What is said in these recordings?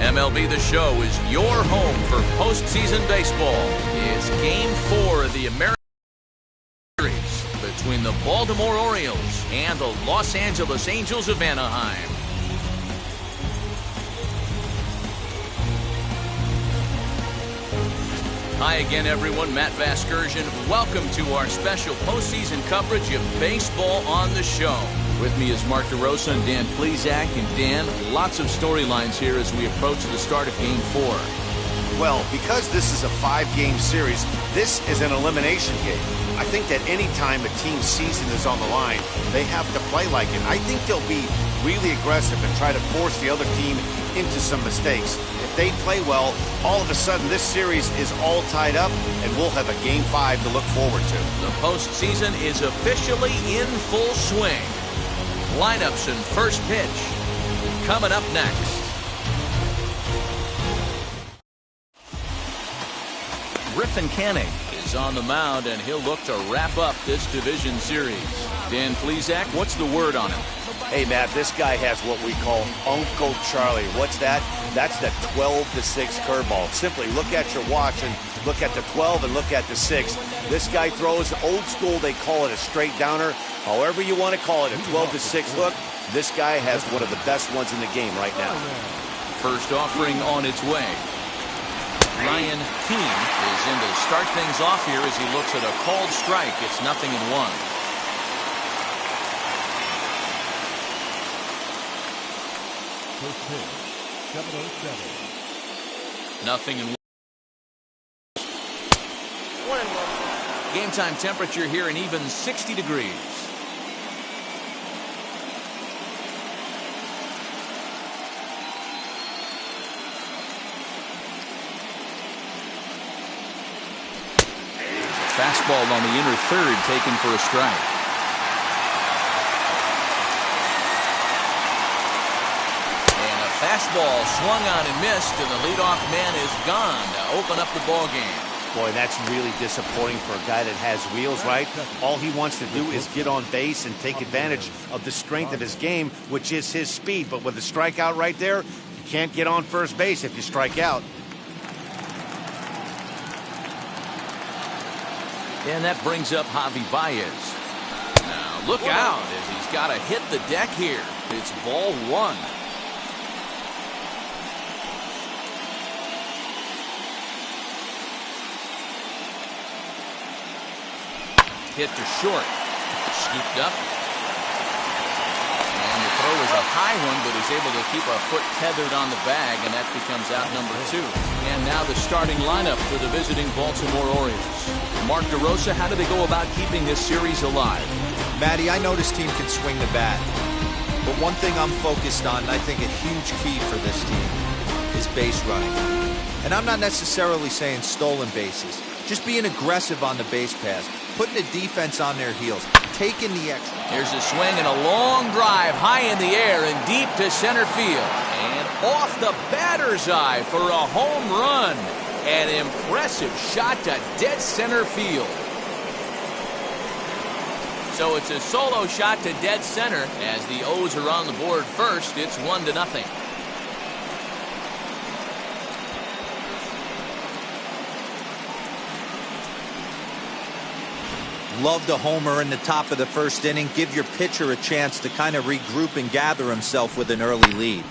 MLB The Show is your home for postseason baseball. It's Game 4 of the American Series between the Baltimore Orioles and the Los Angeles Angels of Anaheim. Hi again, everyone. Matt Vasgersian. Welcome to our special postseason coverage of Baseball on the Show. With me is Mark DeRosa and Dan Plesac. And Dan, lots of storylines here as we approach the start of Game 4. Well, because this is a 5-game series, this is an elimination game. I think that any time a team's season is on the line, they have to play like it. I think they'll be really aggressive and try to force the other team into some mistakes. If they play well, all of a sudden this series is all tied up and we'll have a Game 5 to look forward to. The postseason is officially in full swing. Lineups and first pitch coming up next. Griffin Canning is on the mound, and he'll look to wrap up this division series. Dan Plesac, what's the word on him? Hey, Matt, this guy has what we call Uncle Charlie. What's that? That's the 12-6 curveball. Simply look at your watch and look at the 12 and look at the 6. This guy throws old school. They call it a straight downer. However you want to call it, a 12-6 hook. This guy has one of the best ones in the game right now. First offering on its way. Ryan Keene is in to start things off here as he looks at a called strike. It's 0-1. First pitch, 7:07. 0-1. Game time temperature here an even 60 degrees. Fastball on the inner third, taken for a strike. And a fastball swung on and missed, and the leadoff man is gone to open up the ball game. Boy, that's really disappointing for a guy that has wheels, right? All he wants to do is get on base and take advantage of the strength of his game, which is his speed. But with a strikeout right there, you can't get on first base if you strike out. And that brings up Javi Baez. Now look out as he's got to hit the deck here. It's ball 1. Hit to short. Scooped up. And the throw is a high one, but he's able to keep a foot tethered on the bag, and that becomes out number 2. And now the starting lineup for the visiting Baltimore Orioles. Mark DeRosa, how do they go about keeping this series alive? Matty, I know this team can swing the bat. But one thing I'm focused on, and I think a huge key for this team, is base running. And I'm not necessarily saying stolen bases. Just being aggressive on the base pass, putting the defense on their heels, taking the extra. Here's a swing and a long drive high in the air and deep to center field. And off the batter's eye for a home run. An impressive shot to dead center field. So it's a solo shot to dead center. As the O's are on the board first, it's 1-0. Love the homer in the top of the first inning. Give your pitcher a chance to kind of regroup and gather himself with an early lead.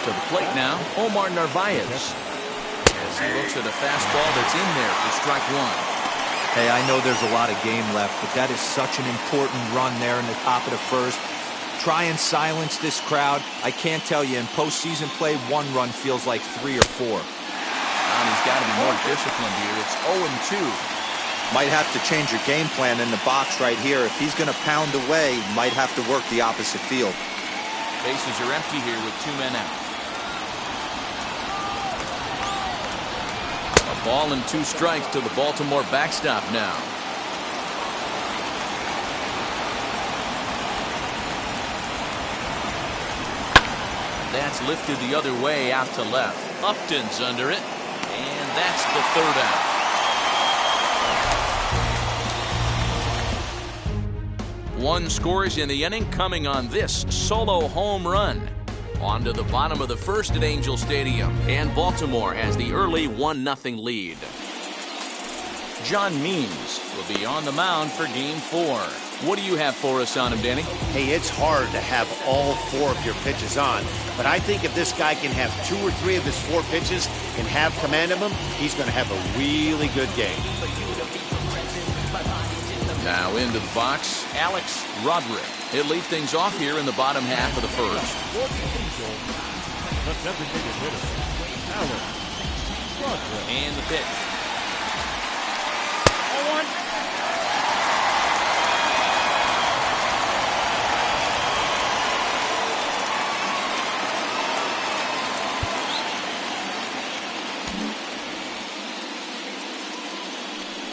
To the plate now, Omar Narvaez. As he looks at a fastball that's in there for strike 1. Hey, I know there's a lot of game left, but that is such an important run there in the top of the first. Try and silence this crowd. I can't tell you, in postseason play, 1 run feels like 3 or 4. And he's got to be more disciplined here. It's 0-2. Might have to change your game plan in the box right here. If he's going to pound away, might have to work the opposite field. Bases are empty here with 2 men out. A ball and 2 strikes to the Baltimore backstop now. That's lifted the other way out to left. Upton's under it, and that's the 3rd out. 1 scores in the inning coming on this solo home run. On to the bottom of the first at Angel Stadium, and Baltimore has the early 1-0 lead. John Means will be on the mound for Game 4. What do you have for us on him, Danny? Hey, it's hard to have all 4 of your pitches on, but I think if this guy can have 2 or 3 of his 4 pitches and have command of them, he's going to have a really good game. Now into the box, Alex Roderick. He'll lead things off here in the bottom half of the first. And the pitch. 0-1.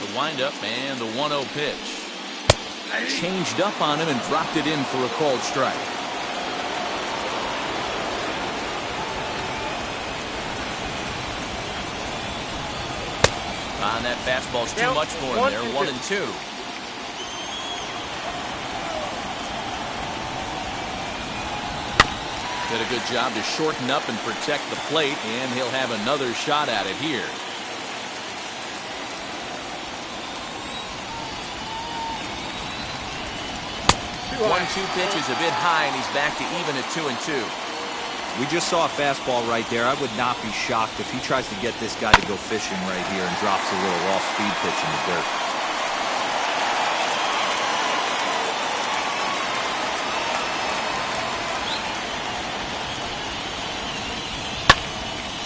The windup and the 1-0 pitch. Changed up on him and dropped it in for a called strike. On that fastball's too much for him there. 1-2. Did a good job to shorten up and protect the plate, and he'll have another shot at it here. 1-2 pitch is a bit high, and he's back to even at 2-2. We just saw a fastball right there. I would not be shocked if he tries to get this guy to go fishing right here and drops a little off-speed pitch in the dirt.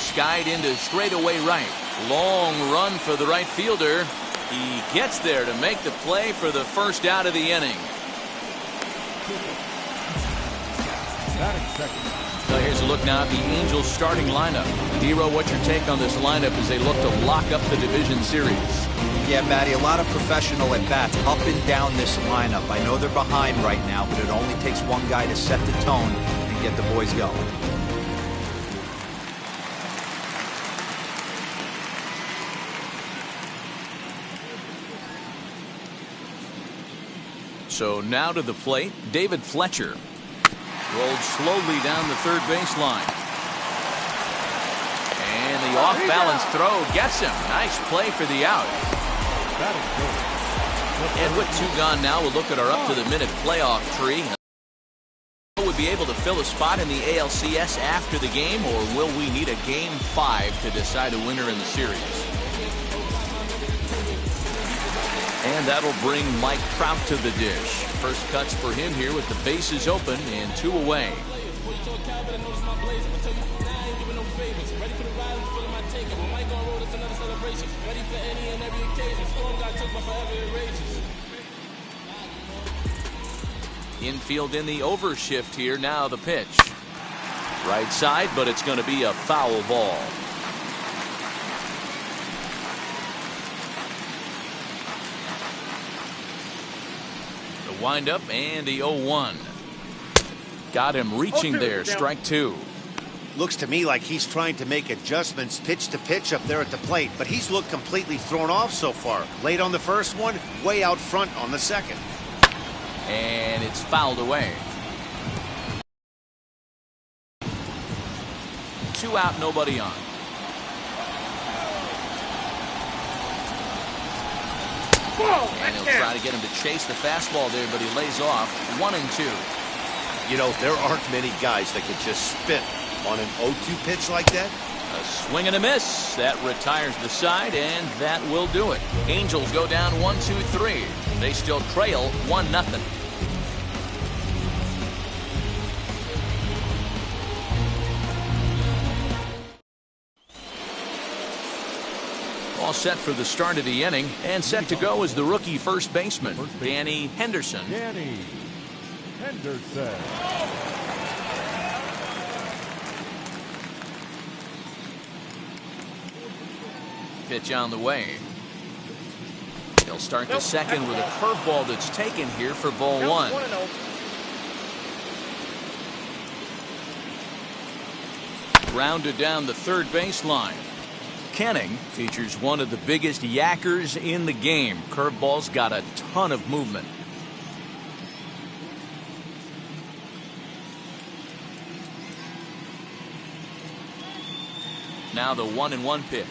Skied into straightaway right. Long run for the right fielder. He gets there to make the play for the first out of the inning. So here's a look now at the Angels starting lineup. Hero, what's your take on this lineup as they look to lock up the division series? Yeah, Matty, a lot of professional at-bats up and down this lineup. I know they're behind right now, but it only takes one guy to set the tone and get the boys going. So now to the plate, David Fletcher. Rolled slowly down the third baseline. And the off-balance throw gets him. Nice play for the out. And with 2 gone now, we'll look at our up-to-the-minute playoff tree. Will we be able to fill a spot in the ALCS after the game, or will we need a Game 5 to decide a winner in the series? And that'll bring Mike Trout to the dish. First cuts for him here with the bases open and 2 away. Infield in the overshift here. Now the pitch. Right side, but it's going to be a foul ball. Windup and the 0-1. Got him reaching there. Strike 2. Looks to me like he's trying to make adjustments pitch to pitch up there at the plate, but he's looked completely thrown off so far. Late on the first one, way out front on the second. And it's fouled away. 2 out, nobody on. And he'll try to get him to chase the fastball there, but he lays off. 1-2. You know, there aren't many guys that can just spit on an 0-2 pitch like that. A swing and a miss. That retires the side, and that will do it. Angels go down 1-2-3. They still trail 1-0. All set for the start of the inning, and set to go is the rookie first baseman, Danny Henderson. Danny Henderson. Pitch on the way. He'll start the second with a curveball that's taken here for ball 1. Grounded down the third baseline. Kenning features one of the biggest yackers in the game. Curveball's got a ton of movement. Now the 1-1 pitch.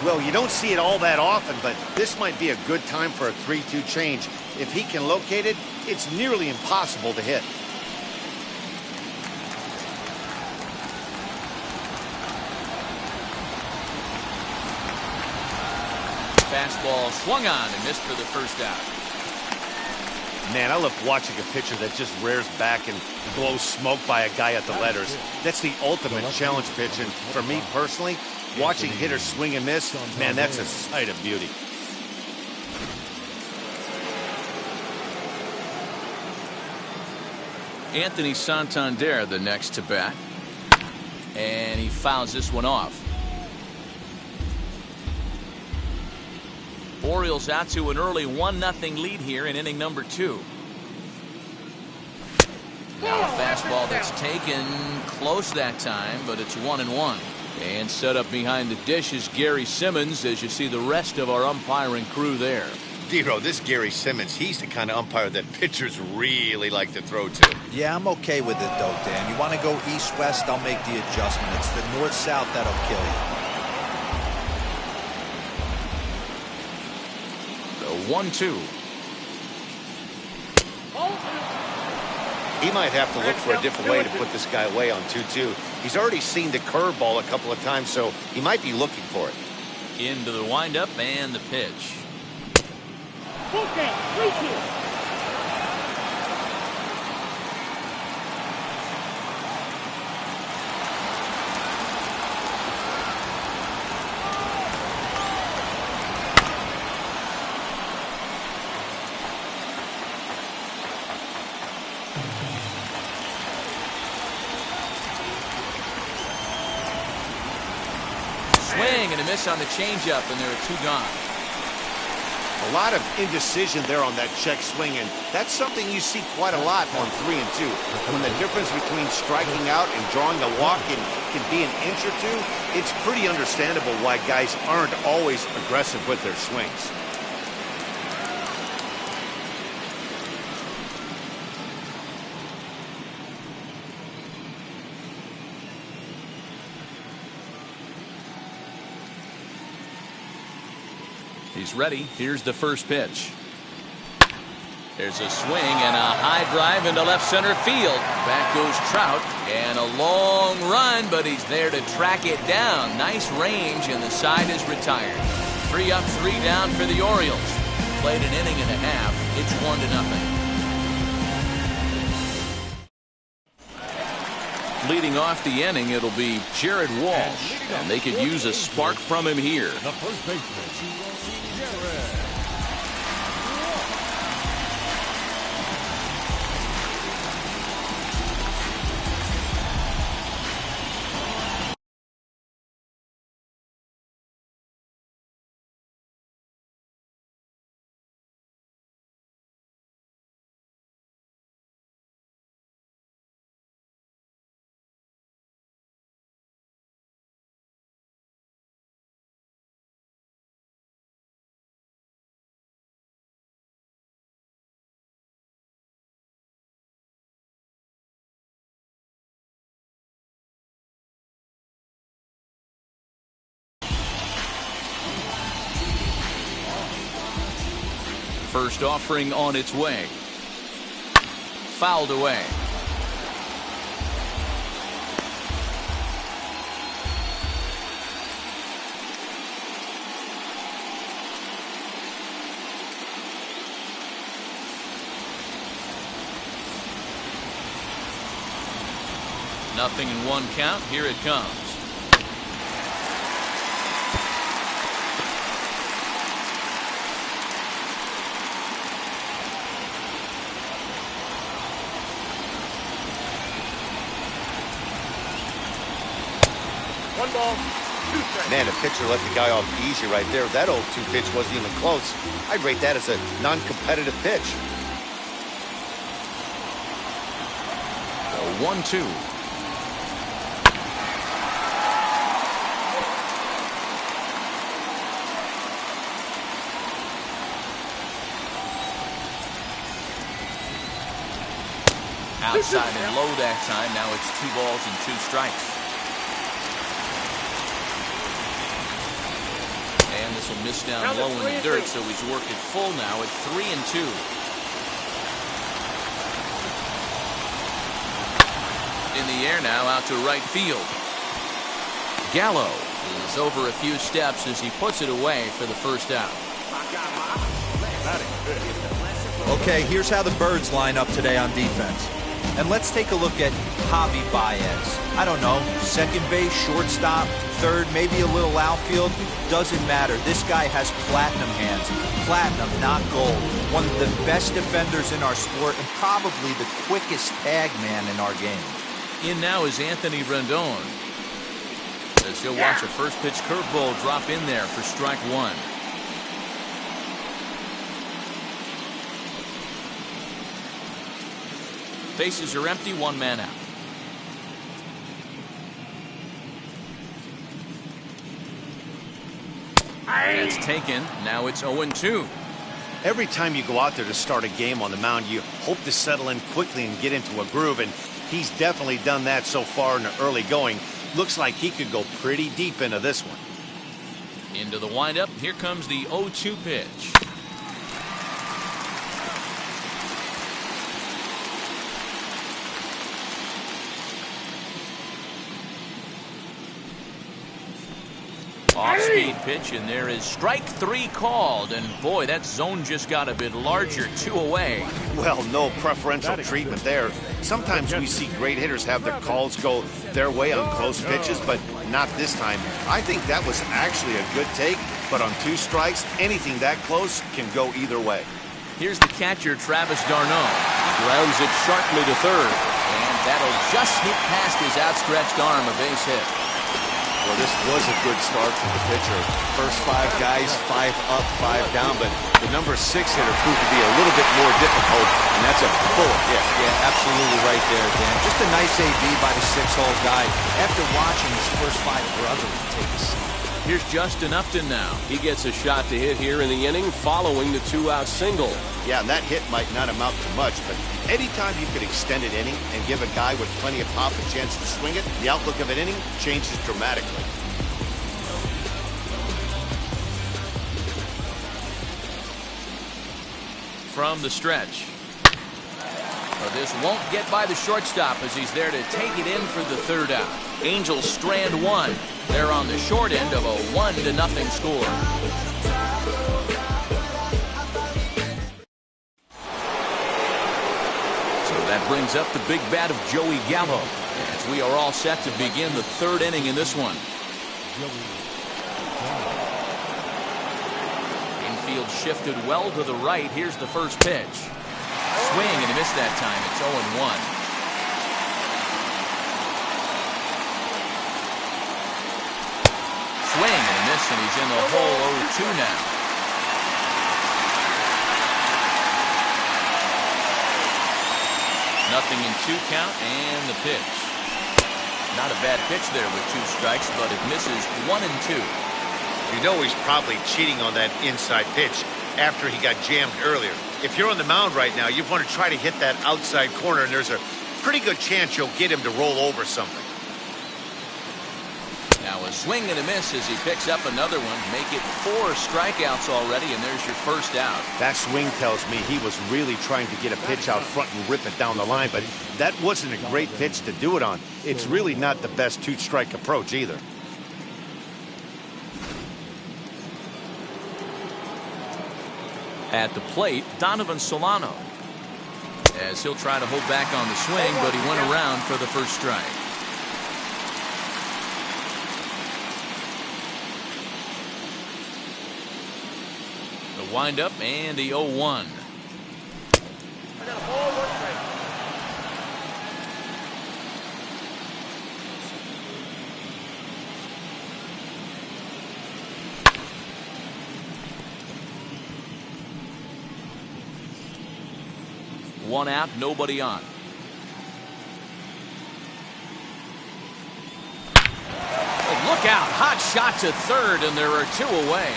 Well, you don't see it all that often, but this might be a good time for a 3-2 change. If he can locate it, it's nearly impossible to hit. Fastball swung on and missed for the first out. Man, I love watching a pitcher that just rears back and blows smoke by a guy at the letters. That's the ultimate challenge pitch, and for me personally, watching hitters swing and miss, man, that's a sight of beauty. Anthony Santander the next to bat. And he fouls this one off. Orioles out to an early 1-0 lead here in inning number 2. Now a fastball that's taken close that time, but it's 1-1. And set up behind the dish is Gary Simmons, as you see the rest of our umpiring crew there. Dero, this Gary Simmons, he's the kind of umpire that pitchers really like to throw to. Yeah, I'm okay with it, though, Dan. You want to go east-west, I'll make the adjustment. It's the north-south that'll kill you. The 1-2. He might have to look for a different way to put this guy away on 2-2. He's already seen the curveball a couple of times, so he might be looking for it. Into the windup and the pitch. Full count, 3-2. Swing and a miss on the changeup, and there are 2 gone. A lot of indecision there on that check swing, and that's something you see quite a lot on 3 and 2. When the difference between striking out and drawing a walk can be an inch or 2, it's pretty understandable why guys aren't always aggressive with their swings. He's ready. Here's the first pitch. There's a swing and a high drive into left center field. Back goes Trout, and a long run, but he's there to track it down. Nice range, and the side is retired. 3 up, 3 down for the Orioles. Played an inning and a half. It's 1-0. Leading off the inning, it'll be Jared Walsh, and they could use a spark from him here. The first baseman, Jared. First offering on its way. Fouled away. Nothing in 1 count. Here it comes. One ball, 2 strikes. Man, the pitcher let the guy off easy right there. That 0-2 pitch wasn't even close. I'd rate that as a non-competitive pitch. 1-2. Outside and low that time. Now it's 2 balls and 2 strikes. And this will miss down low in the dirt, so he's worked it full now at 3-2. In the air now, out to right field. Gallo is over a few steps as he puts it away for the first out. Okay, here's how the Birds line up today on defense. And let's take a look at Javi Baez. I don't know, second base, shortstop, third, maybe a little outfield. Doesn't matter. This guy has platinum hands. Platinum, not gold. One of the best defenders in our sport and probably the quickest tag man in our game. In now is Anthony Rendon, as he'll watch a first pitch curveball drop in there for strike 1. Bases are empty, 1 man out. That's taken. Now it's 0-2. Every time you go out there to start a game on the mound, you hope to settle in quickly and get into a groove, and he's definitely done that so far in the early going. Looks like he could go pretty deep into this one. Into the windup. Here comes the 0-2 pitch. Off-speed pitch, and there is strike 3 called. And boy, that zone just got a bit larger, 2 away. Well, no preferential treatment there. Sometimes we see great hitters have their calls go their way on close pitches, but not this time. I think that was actually a good take, but on 2 strikes, anything that close can go either way. Here's the catcher, Travis d'Arnaud. He grounds it sharply to third, and that'll just hit past his outstretched arm, a base hit. Well, this was a good start for the pitcher. First 5 guys, 5 up, 5 down, but the number 6 hitter proved to be a little bit more difficult, and that's a bullet hit. Yeah, absolutely right there, Dan. Just a nice AB by the 6-hole guy after watching his first 5 brothers take a seat. Here's Justin Upton now. He gets a shot to hit here in the inning following the 2-out single. Yeah, and that hit might not amount to much, but anytime you could extend an inning and give a guy with plenty of pop a chance to swing it, the outlook of an inning changes dramatically. From the stretch. Well, this won't get by the shortstop as he's there to take it in for the 3rd out. Angels strand 1. They're on the short end of a 1-0 score. That brings up the big bat of Joey Gallo, as we are all set to begin the 3rd inning in this one. Infield shifted well to the right. Here's the first pitch. Swing, and he missed that time. It's 0-1. Swing, and a miss, and he's in the hole 0-2 now. Nothing in 2 count, and the pitch. Not a bad pitch there with 2 strikes, but it misses 1 and 2. You know he's probably cheating on that inside pitch after he got jammed earlier. If you're on the mound right now, you want to try to hit that outside corner, and there's a pretty good chance you'll get him to roll over something. Now a swing and a miss as he picks up another one. Make it 4 strikeouts already, and there's your first out. That swing tells me he was really trying to get a pitch out front and rip it down the line, but that wasn't a great pitch to do it on. It's really not the best 2-strike approach either. At the plate, Donovan Solano, as he'll try to hold back on the swing, but he went around for the first strike. The windup and the 0-1. 1 out, nobody on. Oh, look out. Hot shot to third, and there are 2 away.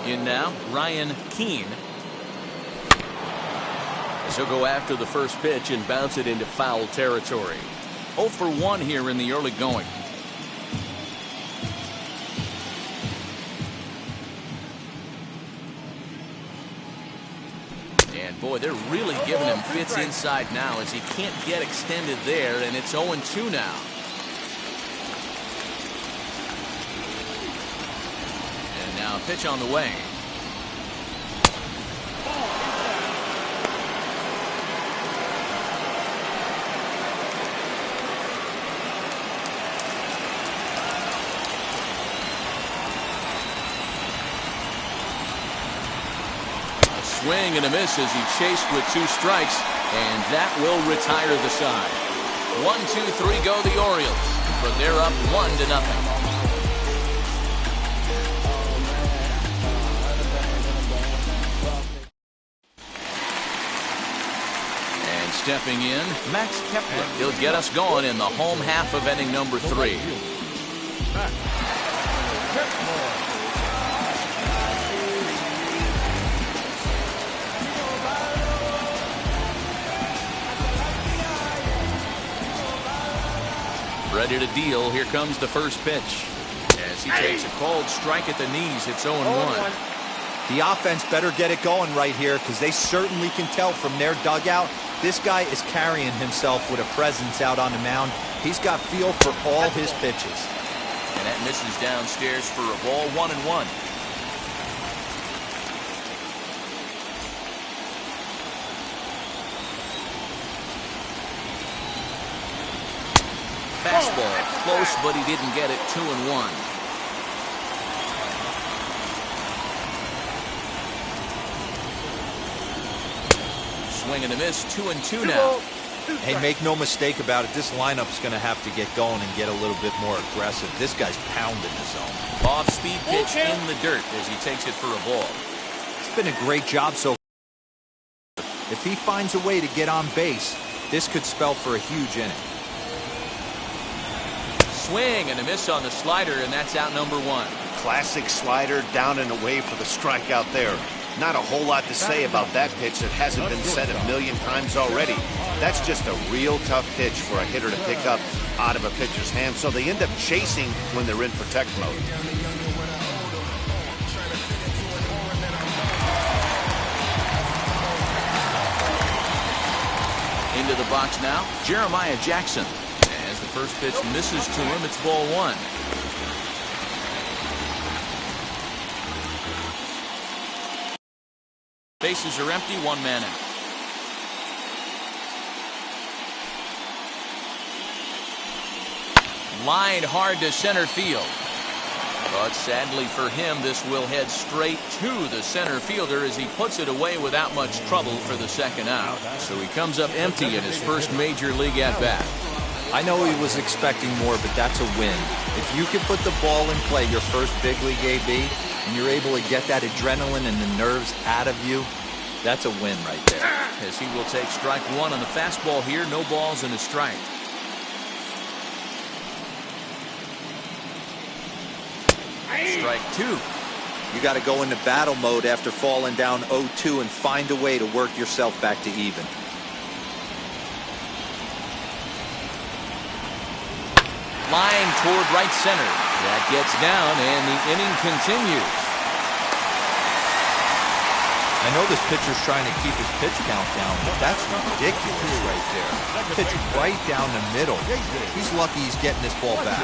In now, Ryan Keene. As he'll go after the first pitch and bounce it into foul territory. 0 for 1 here in the early going. And boy, they're really giving him fits inside now as he can't get extended there, and it's 0-2 now. And now a pitch on the way. Swing and a miss as he chased with 2 strikes, and that will retire the side. 1, 2, 3 go the Orioles, but they're up 1-0. And stepping in, Max Kepler. He'll get us going in the home half of inning number 3. Ready to deal. Here comes the first pitch. As he takes a cold strike at the knees, it's 0-1. The offense better get it going right here because they certainly can tell from their dugout this guy is carrying himself with a presence out on the mound. He's got feel for all his pitches. And that misses downstairs for a ball. 1-1. Fastball close, but he didn't get it. 2-1. Swing and a miss. 2-2 now. Hey, make no mistake about it. This lineup's going to have to get going and get a little bit more aggressive. This guy's pounding the zone. Off-speed pitch in the dirt as he takes it for a ball. It's been a great job so far. If he finds a way to get on base, this could spell for a huge inning. Swing and a miss on the slider, and that's out number 1. Classic slider down and away for the strikeout there. Not a whole lot to say about that pitch that hasn't been said a million times already. That's just a real tough pitch for a hitter to pick up out of a pitcher's hand, so they end up chasing when they're in protect mode. Into the box now, Jeremiah Jackson. As the first pitch misses to him, it's ball 1. Bases are empty, 1 man out. Lined hard to center field. But sadly for him, this will head straight to the center fielder as he puts it away without much trouble for the second out. So he comes up empty in his first major league at-bat. I know he was expecting more, but that's a win. If you can put the ball in play your first big league AB, and you're able to get that adrenaline and the nerves out of you, that's a win right there. As he will take strike 1 on the fastball here, no balls and a strike. Strike 2. You got to go into battle mode after falling down 0-2 and find a way to work yourself back to even. Line toward right center. That gets down, and the inning continues. I know this pitcher's trying to keep his pitch count down, but that's ridiculous right there. Pitch right down the middle. He's lucky he's getting this ball back.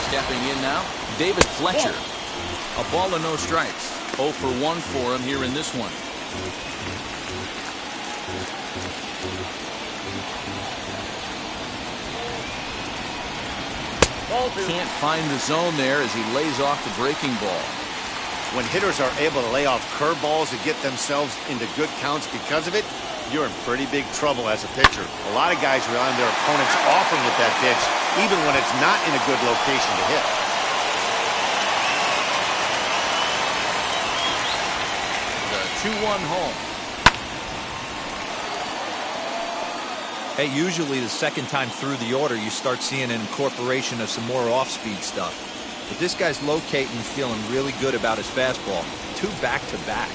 Stepping in now, David Fletcher. A ball and no strikes. 0 for 1 for him here in this one. Can't find the zone there as he lays off the breaking ball. When hitters are able to lay off curveballs and get themselves into good counts because of it, you're in pretty big trouble as a pitcher. A lot of guys rely on their opponents offering at that pitch, even when it's not in a good location to hit. The 2-1 home. Hey, usually the second time through the order, you start seeing an incorporation of some more off-speed stuff. But this guy's locating and feeling really good about his fastball. 2 back-to-back.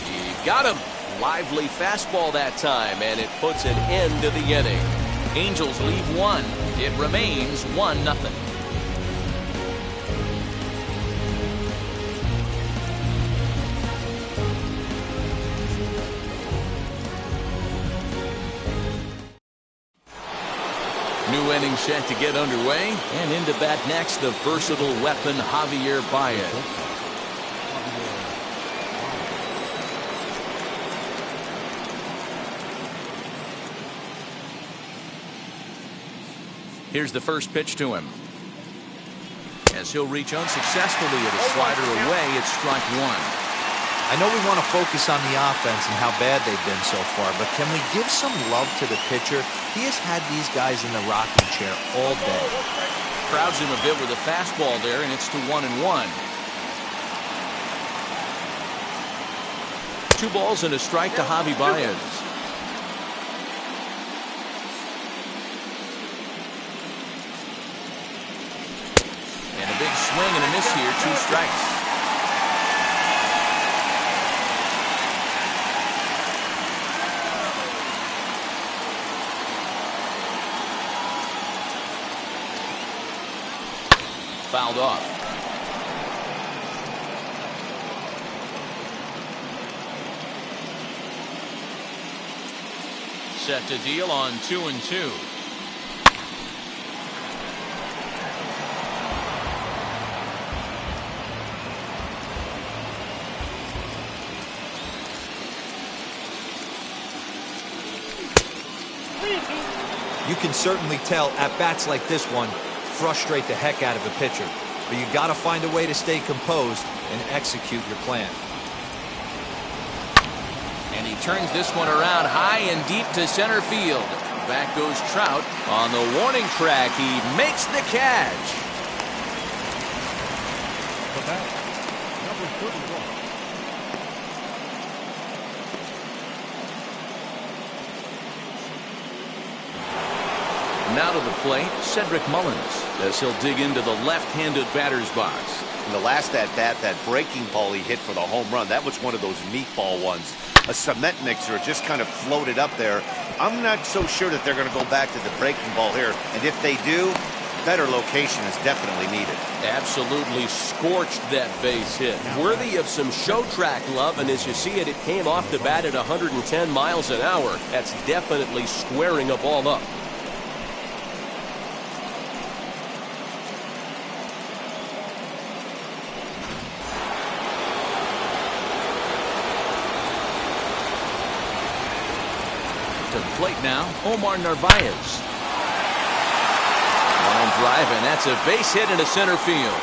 He got him. Lively fastball that time, and it puts an end to the inning. Angels leave 1. It remains 1-0. New inning set to get underway, and into bat next, the versatile weapon Javier Baez. Here's the first pitch to him. As he'll reach unsuccessfully at a slider away, it's strike 1. I know we want to focus on the offense and how bad they've been so far, but can we give some love to the pitcher? He has had these guys in the rocking chair all day. Crowds him a bit with a fastball there, and it's to 1-1. 2 balls and a strike to Javi Baez. And a big swing and a miss here, 2 strikes. Fouled off. Set to deal on 2-2. You can certainly tell at bats like this one frustrate the heck out of a pitcher, but you got to find a way to stay composed and execute your plan. And he turns this one around high and deep to center field. Back goes Trout on the warning track. He makes the catch. The bat, number 31. Now to the plate, Cedric Mullins, as he'll dig into the left-handed batter's box. In the last at-bat, that breaking ball he hit for the home run, that was one of those meatball ones. A cement mixer just kind of floated up there. I'm not so sure that they're going to go back to the breaking ball here. And if they do, better location is definitely needed. Absolutely scorched that base hit. Worthy of some show track love, and as you see it, it came off the bat at 110 miles an hour. That's definitely squaring a ball up. To the plate now, Omar Narvaez. Line drive, and that's a base hit into center field.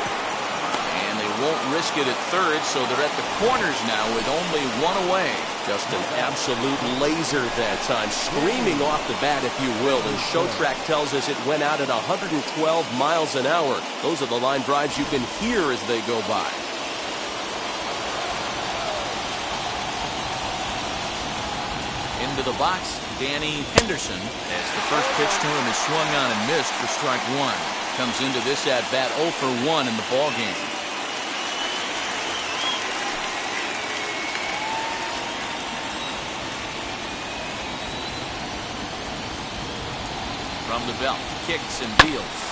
And they won't risk it at third, so they're at the corners now with only 1 away. Just an absolute laser that time, screaming off the bat, if you will. And show track tells us it went out at 112 miles an hour. Those are the line drives you can hear as they go by. Into the box, Danny Henderson, as the first pitch to him is swung on and missed for strike 1. Comes into this at-bat 0 for 1 in the ballgame. From the belt, kicks and deals.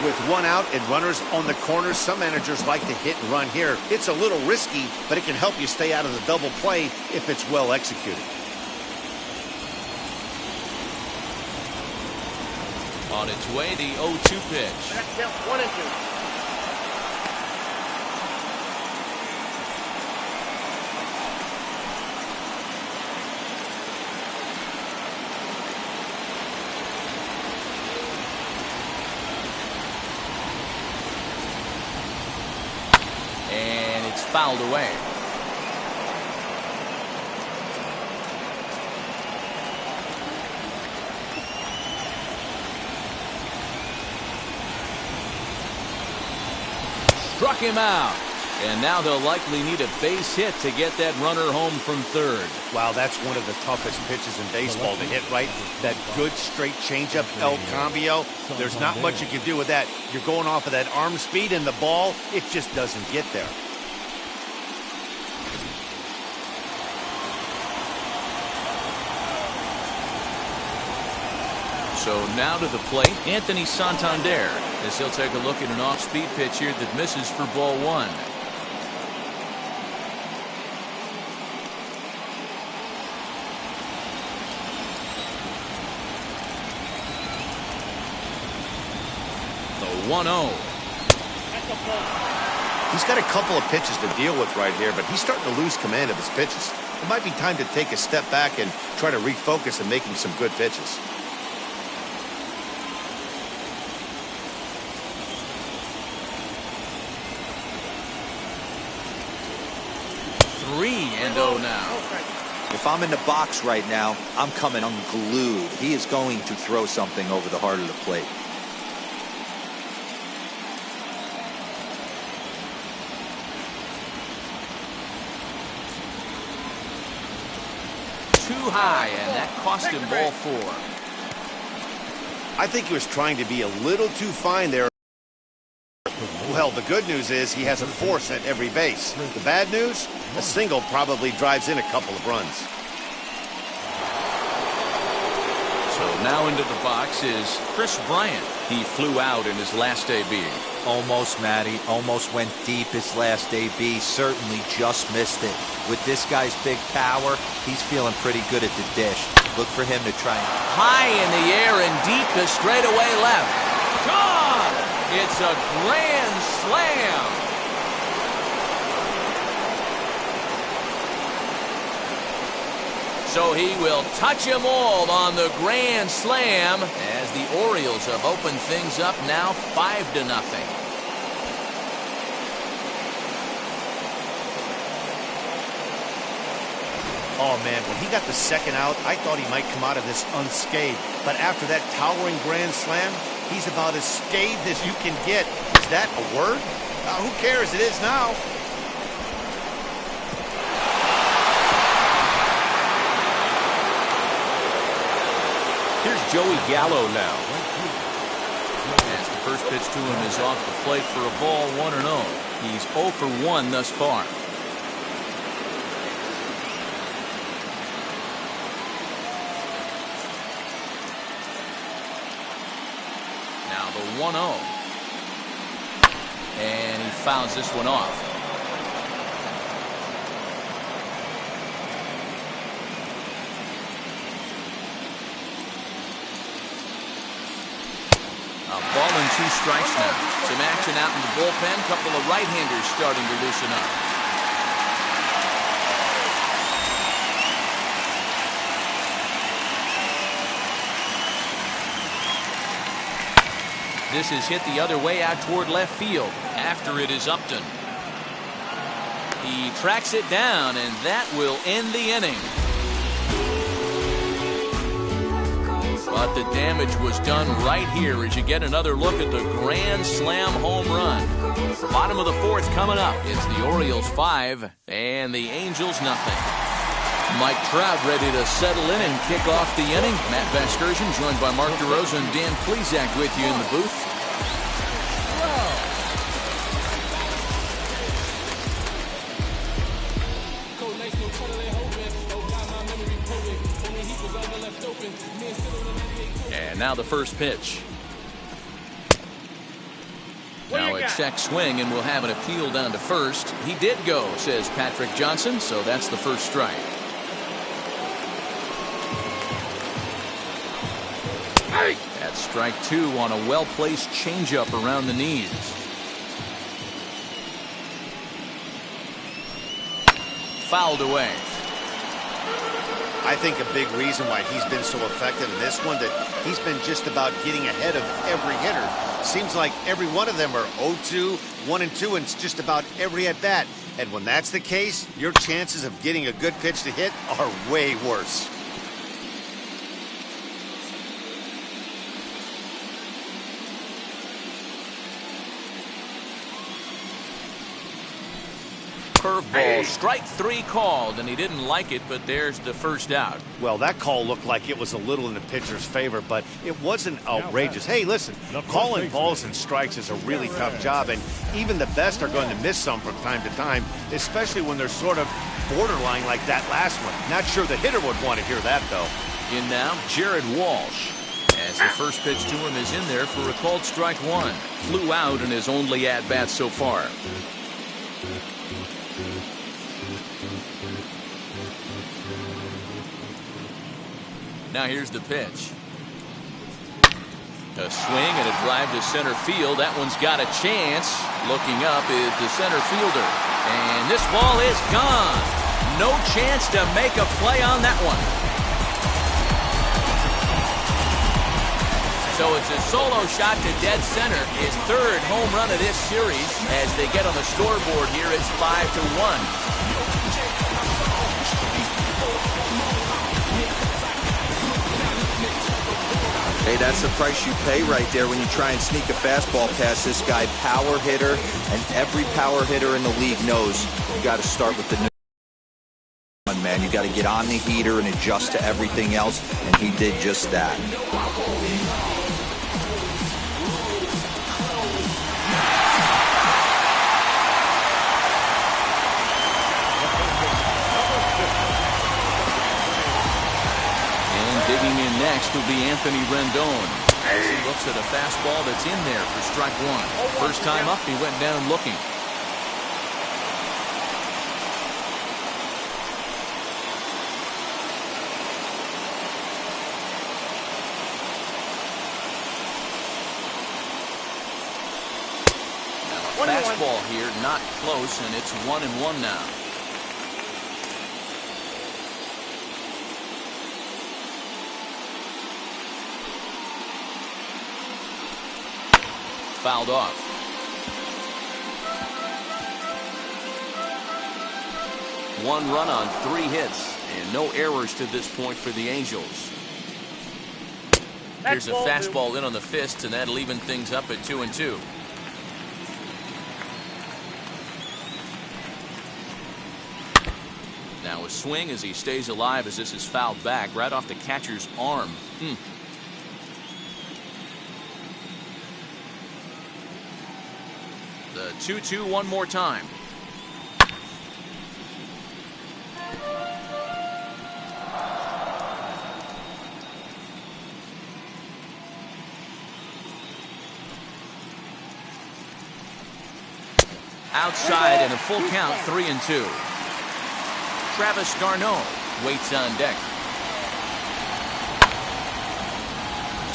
With 1 out and runners on the corners, some managers like to hit and run here. It's a little risky, but it can help you stay out of the double play if it's well executed. On its way, the 0-2 pitch. 1-2. fouled away. Struck him out. And now they'll likely need a base hit to get that runner home from third. Wow, that's one of the toughest pitches in baseball to hit, right? That good straight changeup, El Cambio. There's not much you can do with that. You're going off of that arm speed, and the ball, it just doesn't get there. So now to the plate, Anthony Santander, as he'll take a look at an off-speed pitch here that misses for ball one. The 1-0. He's got a couple of pitches to deal with right here, but he's starting to lose command of his pitches. It might be time to take a step back and try to refocus on making some good pitches. Three and 0 now. If I'm in the box right now, I'm coming unglued. He is going to throw something over the heart of the plate. Too high, and that cost him ball four. I think he was trying to be a little too fine there. Well, the good news is he has a force at every base. The bad news, a single probably drives in a couple of runs. So now into the box is Chris Bryant. He flew out in his last AB. Almost, Matty. Almost went deep his last AB. Certainly just missed it. With this guy's big power, he's feeling pretty good at the dish. Look for him to try and... High in the air and deep to straightaway left. Gone! It's a grand slam. So he will touch them all on the grand slam as the Orioles have opened things up now 5-0. Oh, man, when he got the second out, I thought he might come out of this unscathed. But after that towering grand slam, he's about as scathed as you can get. Is that a word? Who cares? It is now. Here's Joey Gallo now. As the first pitch to him is off the plate for a ball, 1-0. He's 0 for 1 thus far. Now the 1-0. And he fouls this one off. A ball and 2 strikes now. Some action out in the bullpen. Couple of right-handers starting to loosen up. This is hit the other way out toward left field. After it is Upton. He tracks it down, and that will end the inning. But the damage was done right here as you get another look at the grand slam home run. Bottom of the fourth coming up. It's the Orioles 5 and the Angels nothing. Mike Trout ready to settle in and kick off the inning. Matt Vasgersian joined by Mark DeRosa and Dan Plesac with you in the booth. And now the first pitch. Now a check swing, and we'll have an appeal down to first. He did go, says Patrick Johnson, so that's the first strike. That's strike 2 on a well-placed changeup around the knees. Fouled away. I think a big reason why he's been so effective in this one, that he's been just about getting ahead of every hitter. Seems like every one of them are 0-2, 1-2, and it's just about every at-bat. And when that's the case, your chances of getting a good pitch to hit are way worse. Curveball, strike 3 called, and he didn't like it, but there's the first out. Well, that call looked like it was a little in the pitcher's favor, but it wasn't outrageous. Hey, listen, calling balls and strikes is a really tough job, and even the best are going to miss some from time to time, especially when they're sort of borderline like that last one. Not sure the hitter would want to hear that, though. In now, Jared Walsh. As the first pitch to him is in there for a called strike 1. Flew out in his only at-bat so far. Now here's the pitch. A swing and a drive to center field. That one's got a chance. Looking up is the center fielder. And this ball is gone. No chance to make a play on that one. So it's a solo shot to dead center. His 3rd home run of this series. As they get on the scoreboard here, it's 5-1. Hey, that's the price you pay right there when you try and sneak a fastball past this guy. Power hitter, and every power hitter in the league knows you got to start with the new one, man. You got to get on the heater and adjust to everything else, and he did just that. Digging in next will be Anthony Rendon. As he looks at a fastball that's in there for strike 1. First time up, he went down looking. Now a fastball here, not close, and it's 1-1 now. Fouled off. One run on 3 hits and no errors to this point for the Angels. Here's a fastball in on the fist, and that'll even things up at 2-2. Now a swing as he stays alive, as this is fouled back right off the catcher's arm. The 2-2 one more time. Outside and a full count, 3-2. Travis d'Arnaud waits on deck.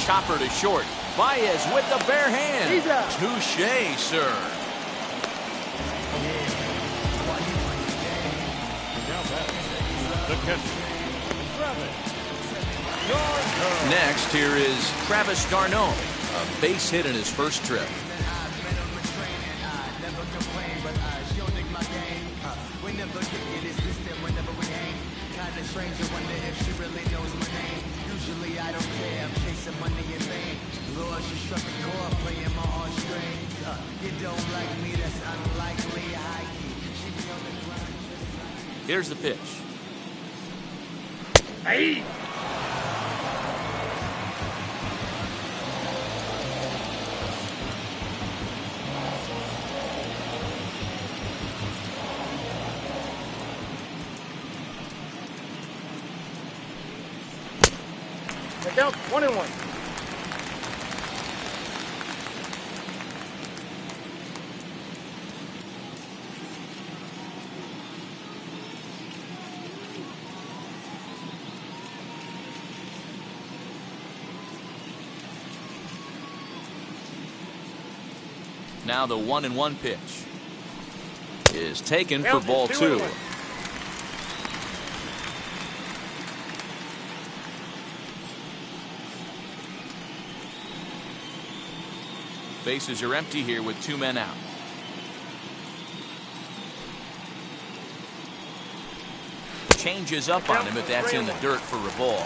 Chopper to short. Baez with the bare hand. Touché, sir. Next, here is Travis d'Arnaud, a base hit in his first trip. Here's the pitch. Hey. Count 1-1. Now the 1-1 pitch is taken for ball 2. Bases are empty here with 2 men out. Changes up on him, but that's in the dirt for a ball.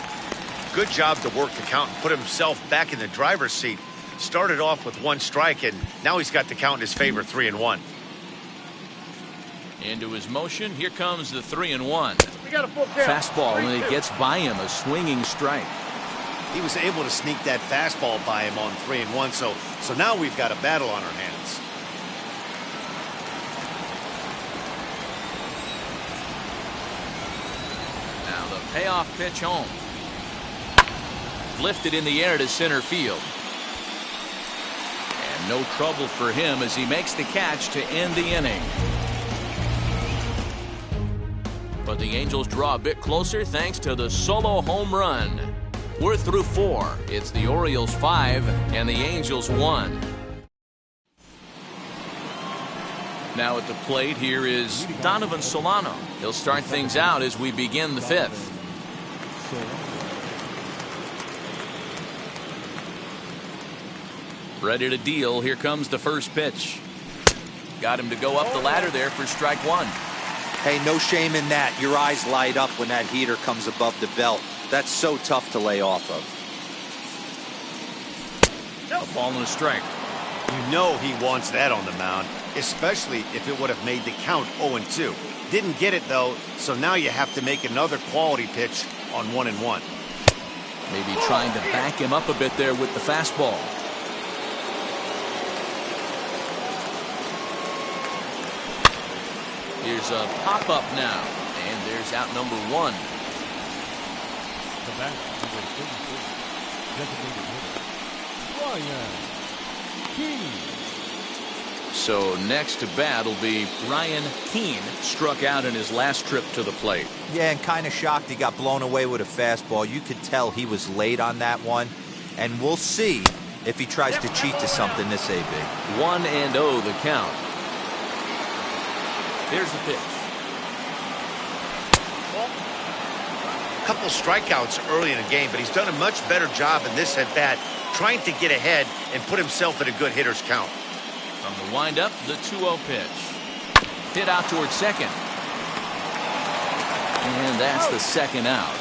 Good job to work the count and put himself back in the driver's seat. Started off with 1 strike, and now he's got the count in his favor, 3-1. Into his motion. Here comes the 3-1. We got a full count. Fastball, and it gets by him, a swinging strike. He was able to sneak that fastball by him on 3-1, so now we've got a battle on our hands. Now the payoff pitch home. Lifted in the air to center field. And no trouble for him as he makes the catch to end the inning. But the Angels draw a bit closer thanks to the solo home run. We're through 4. It's the Orioles 5 and the Angels 1. Now at the plate, here is Donovan Solano. He'll start things out as we begin the 5th. Ready to deal. Here comes the first pitch. Got him to go up the ladder there for strike 1. Hey, no shame in that. Your eyes light up when that heater comes above the belt. That's so tough to lay off of. A ball and a strike. You know he wants that on the mound, especially if it would have made the count 0-2. Didn't get it, though, so now you have to make another quality pitch on 1-1. Maybe trying to back him up a bit there with the fastball. Here's a pop-up now, and there's out number 1. The bat, number 34, designated hitter, Brian Keane. So next to bat will be Brian Keane, struck out in his last trip to the plate. Yeah, and kind of shocked he got blown away with a fastball. You could tell he was late on that one, and we'll see if he tries to cheat to something this AB. 1-0 the count. Here's the pitch. A couple strikeouts early in the game, but he's done a much better job in this at-bat, trying to get ahead and put himself in a good hitter's count. From the windup, the 2-0 pitch. Hit out towards second. And that's the second out.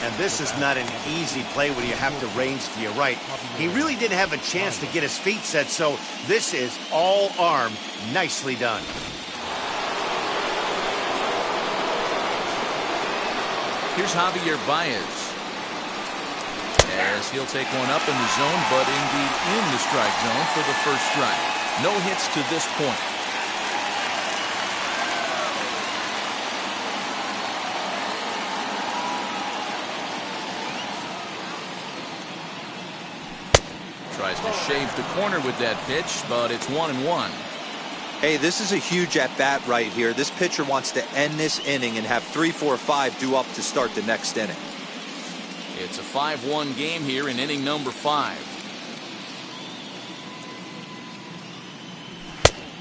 And this is not an easy play when you have to range to your right. He really didn't have a chance to get his feet set, so this is all arm. Nicely done. Here's Javier Baez. As he'll take one up in the zone, but indeed in the strike zone for the first strike. No hits to this point. Tries to shave the corner with that pitch, but it's 1-1. Hey, this is a huge at-bat right here. This pitcher wants to end this inning and have 3, 4, 5 due up to start the next inning. It's a 5-1 game here in inning number 5.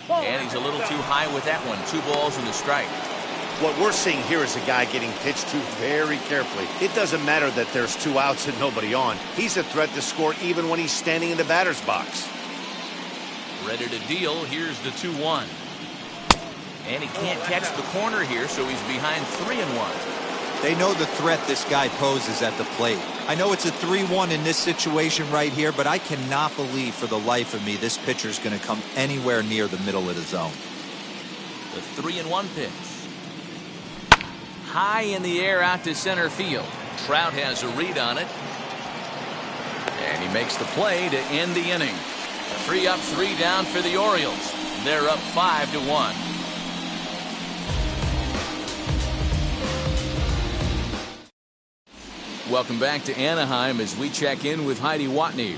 And he's a little too high with that one. 2 balls and a strike. What we're seeing here is a guy getting pitched to very carefully. It doesn't matter that there's 2 outs and nobody on. He's a threat to score even when he's standing in the batter's box. Ready to deal. Here's the 2-1. And he can't catch the corner here, so he's behind 3-1. They know the threat this guy poses at the plate. I know it's a 3-1 in this situation right here, but I cannot believe for the life of me this pitcher is going to come anywhere near the middle of the zone. The 3-1 pitch. High in the air out to center field. Trout has a read on it. And he makes the play to end the inning. 3 up, 3 down for the Orioles. They're up 5-1. Welcome back to Anaheim as we check in with Heidi Watney.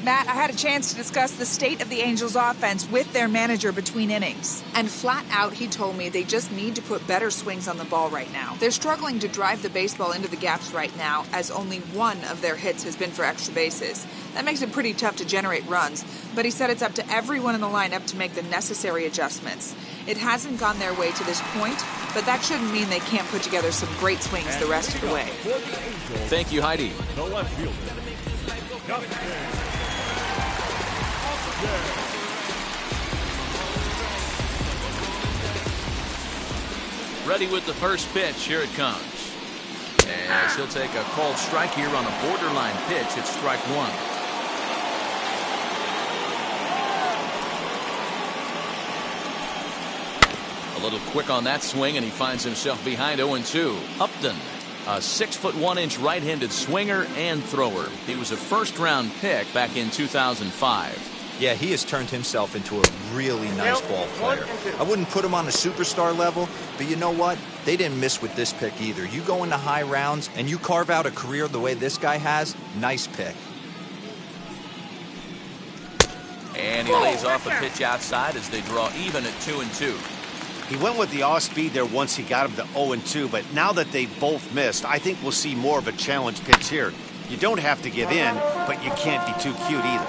Matt, I had a chance to discuss the state of the Angels offense with their manager between innings. And flat out, he told me they just need to put better swings on the ball right now. They're struggling to drive the baseball into the gaps right now, as only one of their hits has been for extra bases. That makes it pretty tough to generate runs, but he said it's up to everyone in the lineup to make the necessary adjustments. It hasn't gone their way to this point, but that shouldn't mean they can't put together some great swings the rest of the way. Thank you, Heidi. The left fielder. Ready with the first pitch. Here it comes. As he'll take a called strike here on a borderline pitch. It's strike one. A little quick on that swing, and he finds himself behind 0-2. Upton, a 6'1" right-handed swinger and thrower. He was a first-round pick back in 2005. Yeah, he has turned himself into a really nice ball player. I wouldn't put him on a superstar level, but you know what? They didn't miss with this pick either. You go into high rounds and you carve out a career the way this guy has, nice pick. And he lays off a pitch outside as they draw even at 2-2. He went with the off-speed there once he got him to 0-2, but now that they both missed, I think we'll see more of a challenge pitch here. You don't have to give in, but you can't be too cute either.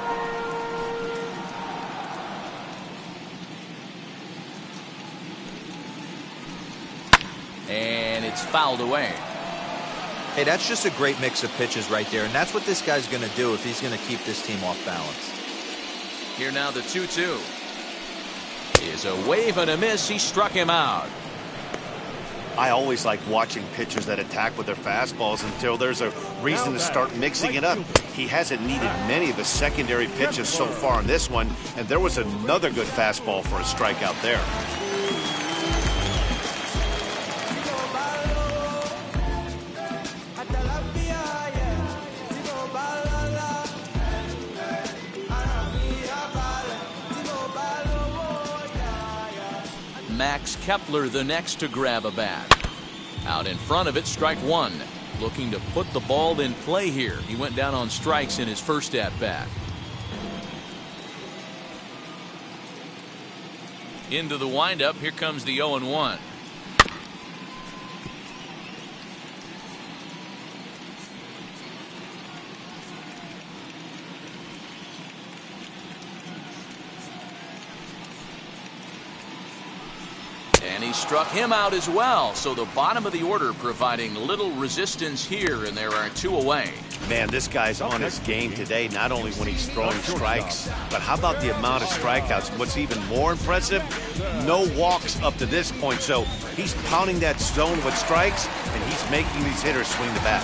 And it's fouled away. Hey, that's just a great mix of pitches right there, and that's what this guy's going to do if he's going to keep this team off balance. Here now the 2-2. Is a wave and a miss. He struck him out. I always like watching pitchers that attack with their fastballs until there's a reason to start mixing it up. He hasn't needed many of his secondary pitches so far in this one, and there was another good fastball for a strikeout there. Max Kepler the next to grab a bat. Out in front of it, strike one. Looking to put the ball in play here. He went down on strikes in his first at bat. Into the windup. Here comes the 0-1. And he struck him out as well. So the bottom of the order providing little resistance here, and there are two away. Man, this guy's on his game today, not only when he's throwing strikes, but how about the amount of strikeouts? What's even more impressive, no walks up to this point. So he's pounding that zone with strikes, and he's making these hitters swing the bat.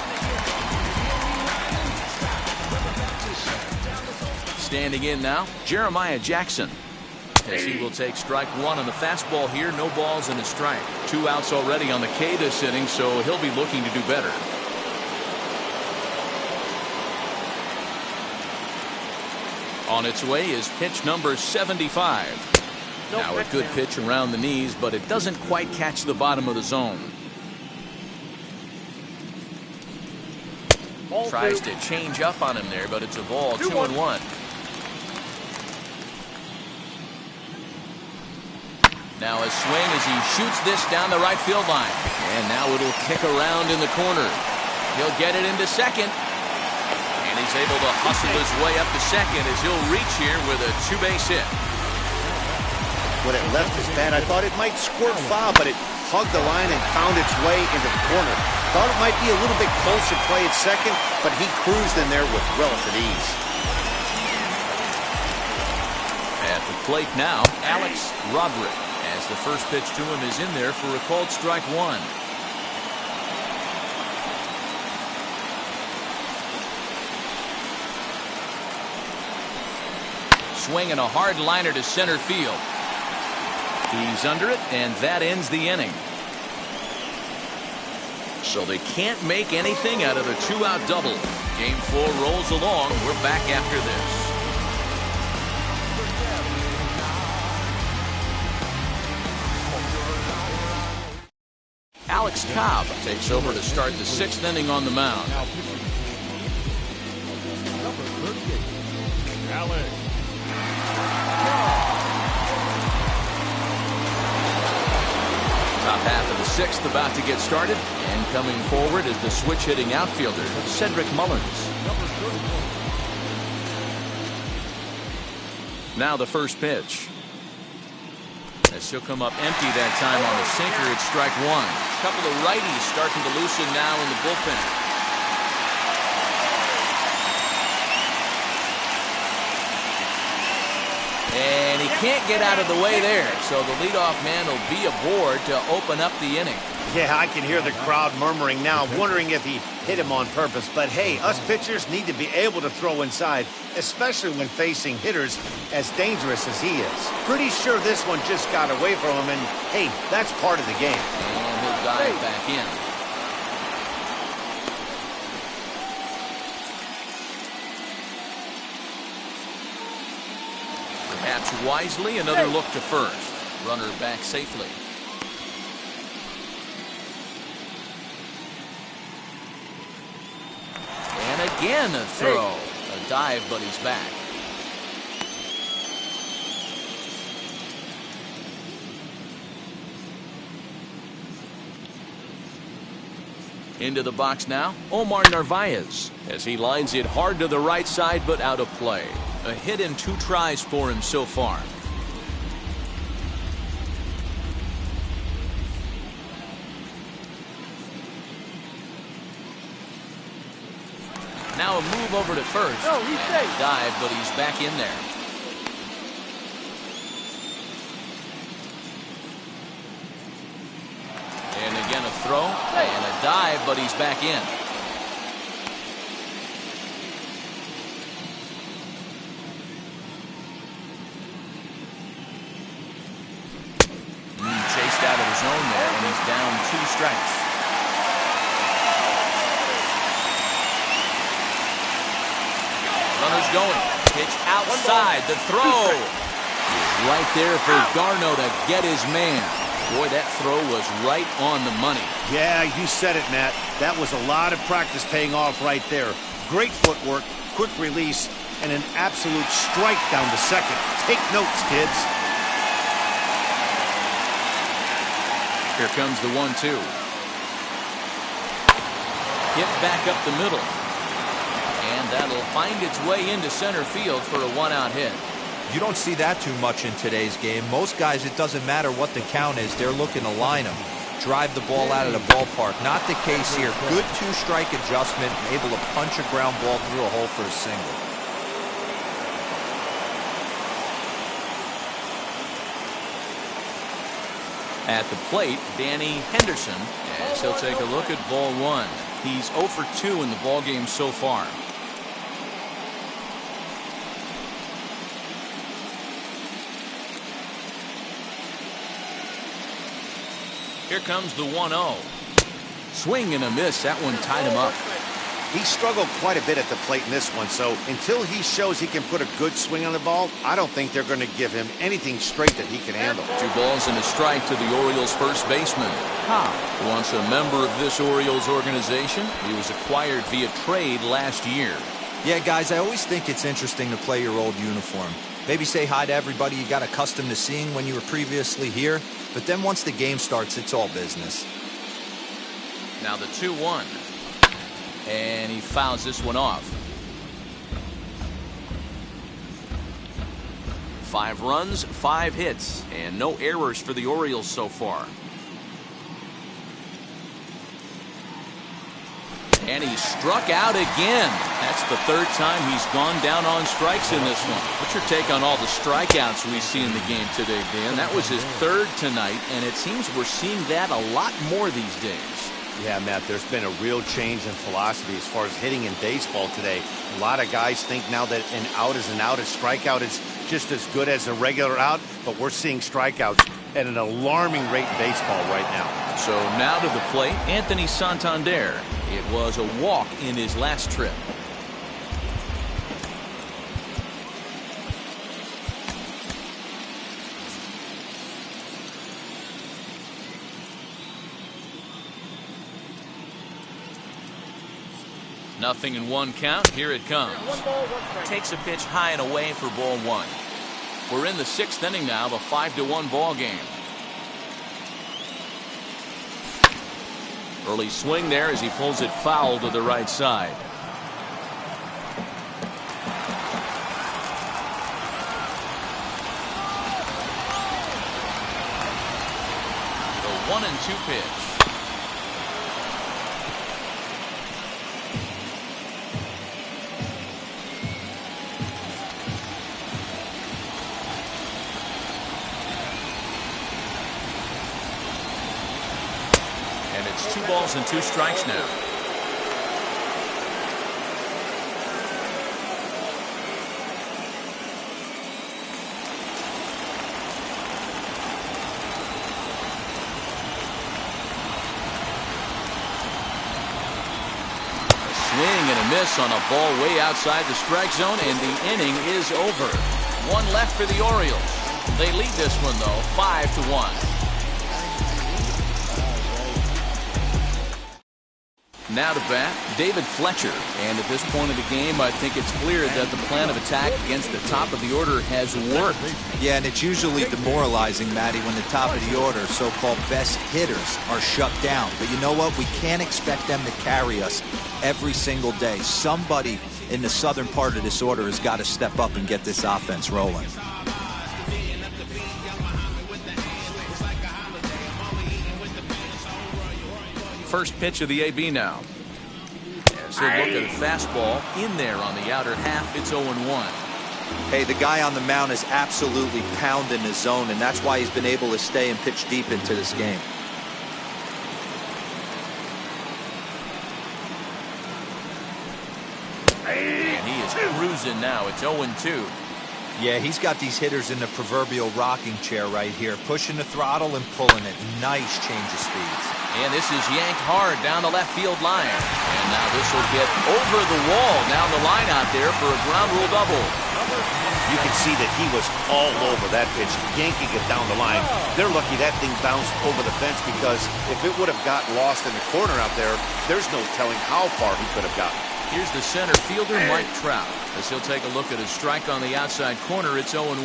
Standing in now, Jeremiah Jackson. As he will take strike one on the fastball here. No balls and a strike. 2 outs already on the K this inning, so he'll be looking to do better. On its way is pitch number 75. Now a good pitch around the knees, but it doesn't quite catch the bottom of the zone. Tries to change up on him there, but it's a ball. 2-1. Now a swing as he shoots this down the right field line. And now it'll kick around in the corner. He'll get it into second. And he's able to hustle his way up to second as he'll reach here with a 2-base hit. When it left his bat, I thought it might squirt foul, but it hugged the line and found its way into the corner. Thought it might be a little bit closer play at second, but he cruised in there with relative ease. At the plate now, Alex Roderick. As the first pitch to him is in there for a called strike one. Swinging a hard liner to center field. He's under it, and that ends the inning. So they can't make anything out of a 2-out double. Game 4 rolls along. We're back after this. Alex Cobb takes over to start the 6th inning on the mound. Top half of the 6th about to get started, and coming forward is the switch-hitting outfielder, Cedric Mullins. Now the first pitch. As he'll come up empty that time on the sinker. It's strike one. A couple of righties starting to loosen now in the bullpen. And he can't get out of the way there, so the leadoff man will be aboard to open up the inning. Yeah, I can hear the crowd murmuring now, wondering if he hit him on purpose. But hey, us pitchers need to be able to throw inside, especially when facing hitters as dangerous as he is. Pretty sure this one just got away from him, and hey, that's part of the game. And he'll dive back in. Perhaps wisely, another look to first. Runner back safely. And again a throw. A dive, but he's back. Into the box now, Omar Narvaez, as he lines it hard to the right side, but out of play. A hit in 2 tries for him so far. Now a move over to first. No, he's and safe. a dive, but he's back in there. And again a throw and a dive, but he's back in. Chased out of the zone there, and he's down 2 strikes. Runner's going. Pitch outside. The throw is right there for Garno to get his man. Boy, that throw was right on the money. Yeah, you said it, Matt. That was a lot of practice paying off right there. Great footwork, quick release, and an absolute strike down to second. Take notes, kids. Here comes the 1-2. Hit back up the middle. And that'll find its way into center field for a 1-out hit. You don't see that too much in today's game. Most guys, it doesn't matter what the count is. They're looking to line them, drive the ball out of the ballpark. Not the case here. Good 2-strike adjustment, able to punch a ground ball through a hole for a single. At the plate, Danny Henderson, as he'll take a look at ball 1. He's 0 for 2 in the ballgame so far. Here comes the 1-0. Swing and a miss. That one tied him up. He struggled quite a bit at the plate in this one, so until he shows he can put a good swing on the ball, I don't think they're going to give him anything straight that he can handle. 2 balls and a strike to the Orioles' first baseman. Once a member of this Orioles organization, he was acquired via trade last year. Yeah, guys, I always think it's interesting to play your old uniform. Maybe say hi to everybody you got accustomed to seeing when you were previously here, but then once the game starts, it's all business. Now the 2-1. And he fouls this one off. 5 runs, 5 hits, and no errors for the Orioles so far. And he struck out again. That's the 3rd time he's gone down on strikes in this one. What's your take on all the strikeouts we see in the game today, Dan? That was his 3rd tonight, and it seems we're seeing that a lot more these days. Yeah, Matt, there's been a real change in philosophy as far as hitting in baseball today. A lot of guys think now that an out is an out, a strikeout is just as good as a regular out, but we're seeing strikeouts at an alarming rate in baseball right now. So now to the plate, Anthony Santander. It was a walk in his last trip. Nothing in 1 count. Here it comes. Takes a pitch high and away for ball 1. We're in the 6th inning now, a 5-1 ball game. Early swing there as he pulls it foul to the right side. 2 pitch. And it's 2 balls and 2 strikes now. Swing and a miss on a ball way outside the strike zone, and the inning is over. 1 left for the Orioles. They lead this one, though, 5-1. Now to bat, David Fletcher. And at this point of the game, I think it's clear that the plan of attack against the top of the order has worked. Yeah, and it's usually demoralizing, Matty, when the top of the order, so-called best hitters, are shut down. But you know what? We can't expect them to carry us every single day. Somebody in the southern part of this order has got to step up and get this offense rolling. First pitch of the AB now. As he'll look at a fastball in there on the outer half. It's 0-1. Hey, the guy on the mound is absolutely pounding his zone, and that's why he's been able to stay and pitch deep into this game. And he is cruising now. It's 0-2. Yeah, he's got these hitters in the proverbial rocking chair right here, pushing the throttle and pulling it. Nice change of speeds. And this is yanked hard down the left field line. And now this will get over the wall down the line out there for a ground rule double. You can see that he was all over that pitch, yanking it down the line. They're lucky that thing bounced over the fence, because if it would have got lost in the corner out there, there's no telling how far he could have gotten. Here's the center fielder, Mike Trout. As he'll take a look at his strike on the outside corner, it's 0-1.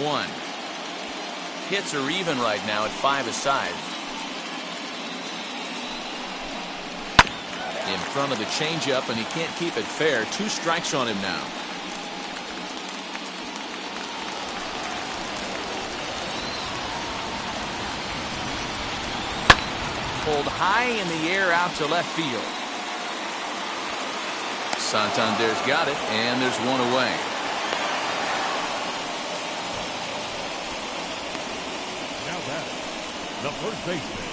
Hits are even right now at 5 aside. In front of the changeup, and he can't keep it fair. 2 strikes on him now. Pulled high in the air out to left field. Santander's got it, and there's 1 away. Now that the first baseman.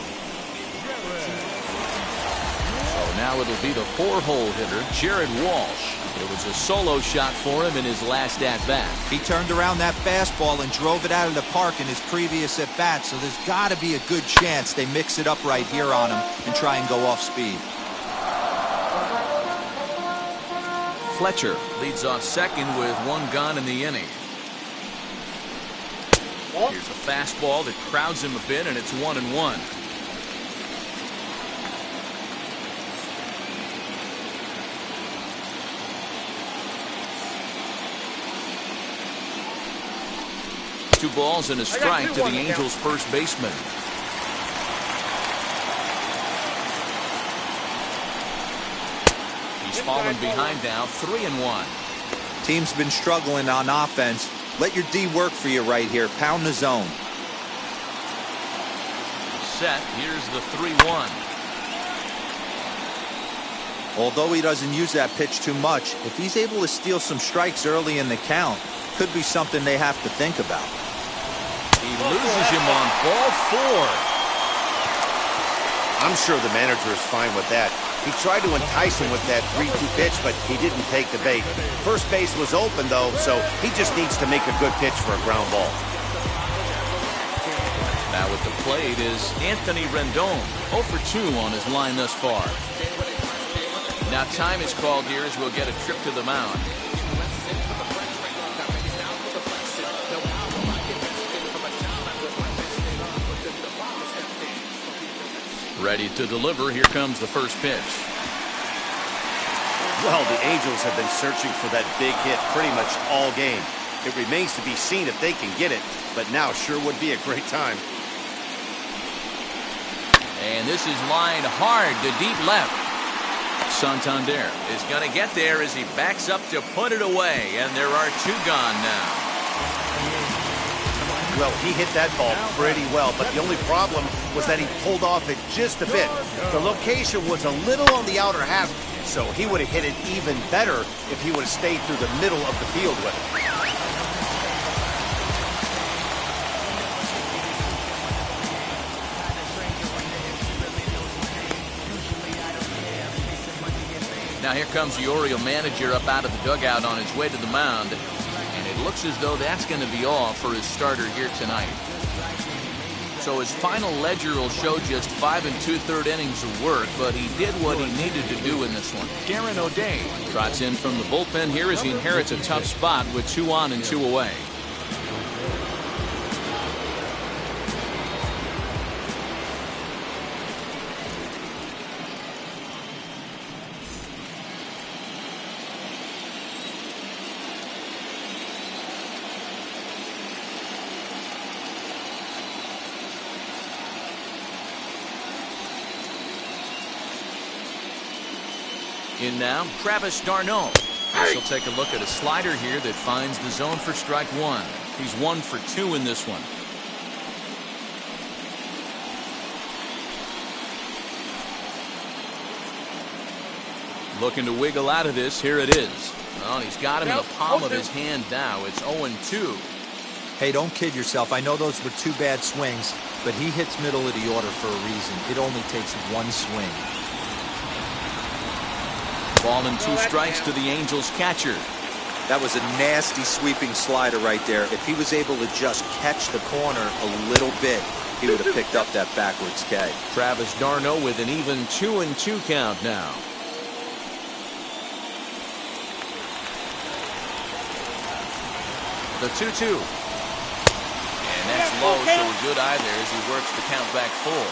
So now it'll be the 4-hole hitter, Jared Walsh. It was a solo shot for him in his last at-bat. He turned around that fastball and drove it out of the park in his previous at-bat, so there's got to be a good chance they mix it up right here on him and try and go off speed. Fletcher leads off second with 1 gone in the inning. Here's a fastball that crowds him a bit, and it's 1-1. Two balls and a strike to the Angels' first baseman. He's fallen behind now, 3-1. Team's been struggling on offense. Let your D work for you right here. Pound the zone. Set. Here's the 3-1. Although he doesn't use that pitch too much, if he's able to steal some strikes early in the count, could be something they have to think about. He loses him on ball 4. I'm sure the manager is fine with that. He tried to entice him with that 3-2 pitch, but he didn't take the bait. First base was open, though, so he just needs to make a good pitch for a ground ball. Now at the plate is Anthony Rendon, 0 for 2 on his line thus far. Now time is called here as we'll get a trip to the mound. Ready to deliver. Here comes the first pitch. Well, the Angels have been searching for that big hit pretty much all game. It remains to be seen if they can get it, but now sure would be a great time. And this is lined hard to deep left. Santander is going to get there as he backs up to put it away, and there are 2 gone now. Well, he hit that ball pretty well, but the only problem was that he pulled off it just a bit. The location was a little on the outer half, so he would have hit it even better if he would have stayed through the middle of the field with it. Now here comes the Oriole manager up out of the dugout on his way to the mound. And it looks as though that's going to be all for his starter here tonight. So his final ledger will show just 5 2/3 innings of work, but he did what he needed to do in this one. Darren O'Day trots in from the bullpen here as he inherits a tough spot with 2 on and 2 away. In now, Travis d'Arnaud. He'll take a look at a slider here that finds the zone for strike 1. He's 1 for 2 in this one. Looking to wiggle out of this. Here it is. Oh, he's got him in the palm of his hand now. It's 0-2. Hey, don't kid yourself. I know those were 2 bad swings, but he hits middle of the order for a reason. It only takes 1 swing. Ball and 2 strikes to the Angels catcher. That was a nasty sweeping slider right there. If he was able to just catch the corner a little bit, he would have picked up that backwards K. Travis d'Arnaud with an even 2-2 count now. The 2-2. And that's low, so a good eye there as he works the count back full.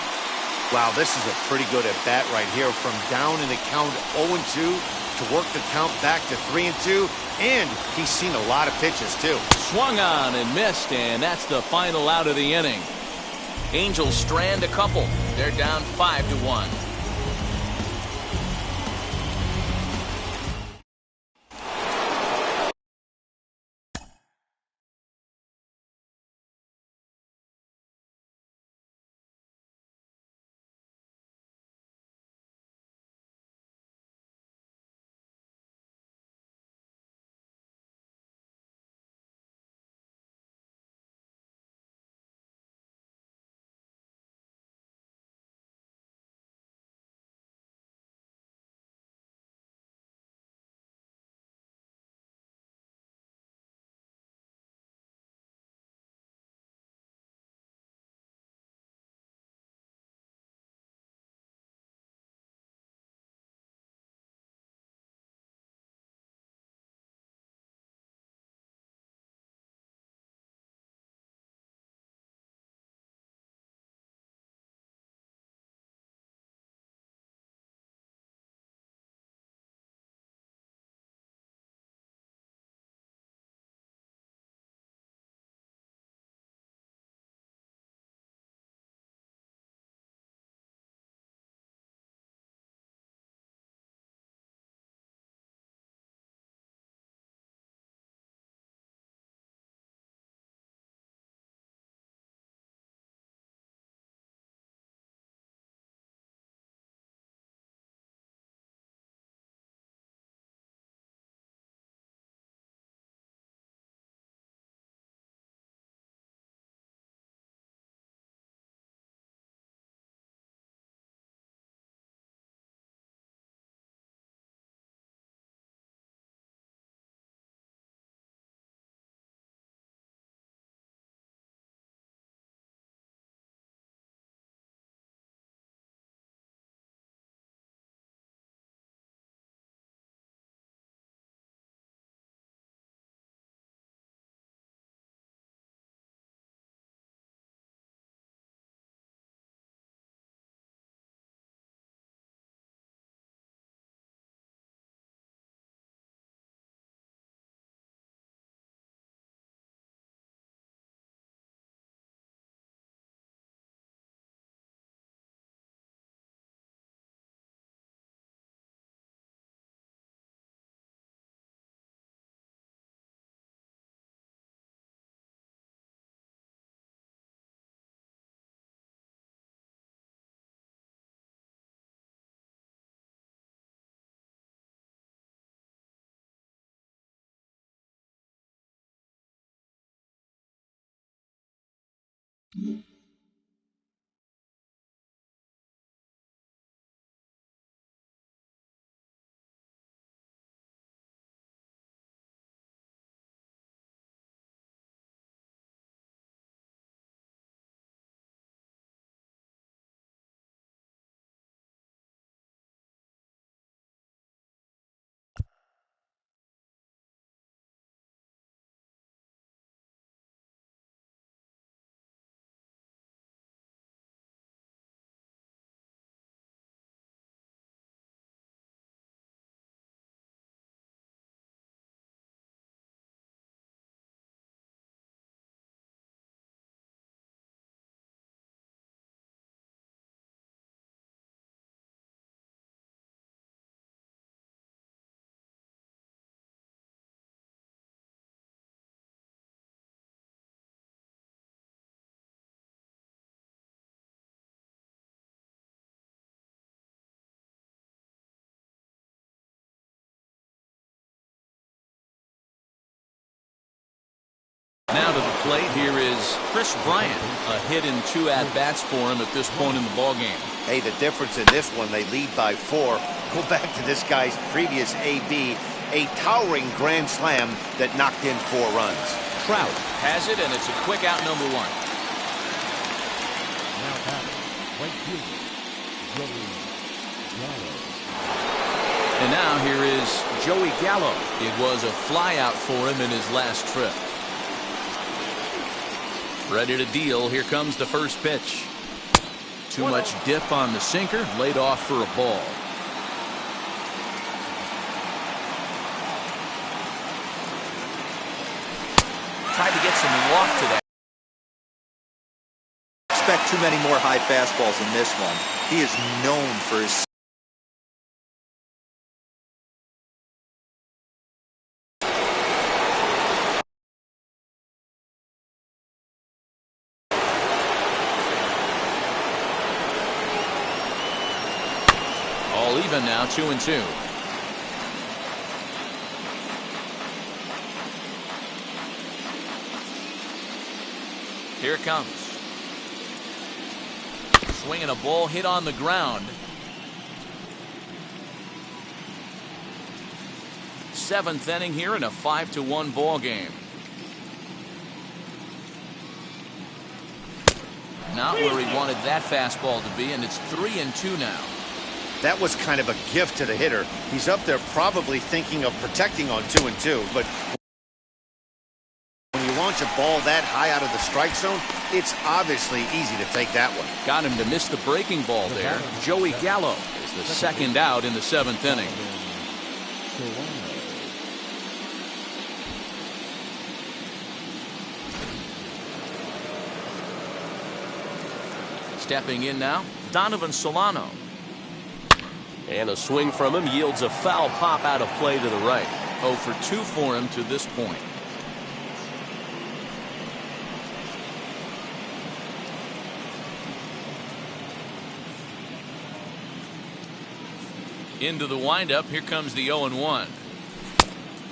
Wow, this is a pretty good at-bat right here. From down in the count 0-2 to work the count back to 3-2. And he's seen a lot of pitches, too. Swung on and missed, and that's the final out of the inning. Angels strand a couple. They're down 5-1. Now to the plate, here is Chris Bryant. A hit and 2 at-bats for him at this point in the ballgame. Hey, the difference in this one, they lead by 4. Go back to this guy's previous AB, a towering grand slam that knocked in 4 runs. Trout has it, and it's a quick out, number 1. Now batting, right fielder, Joey Gallo. And now here is Joey Gallo. It was a flyout for him in his last trip. Ready to deal. Here comes the first pitch. Too much dip on the sinker. Laid off for a ball. Tried to get some walk to that. Expect too many more high fastballs in this one. He is known for his all even now, 2-2. Here it comes. Swinging a ball hit on the ground. 7th inning here in a 5-1 ball game. Not where he wanted that fastball to be, and it's 3-2 now. That was kind of a gift to the hitter. He's up there probably thinking of protecting on 2-2, but when you launch a ball that high out of the strike zone, it's obviously easy to take that one. Got him to miss the breaking ball there. Joey Gallo is the second out in the 7th inning. Stepping in now, Donovan Solano. And a swing from him yields a foul pop out of play to the right. 0 for 2 for him to this point. Into the windup. Here comes the 0-1.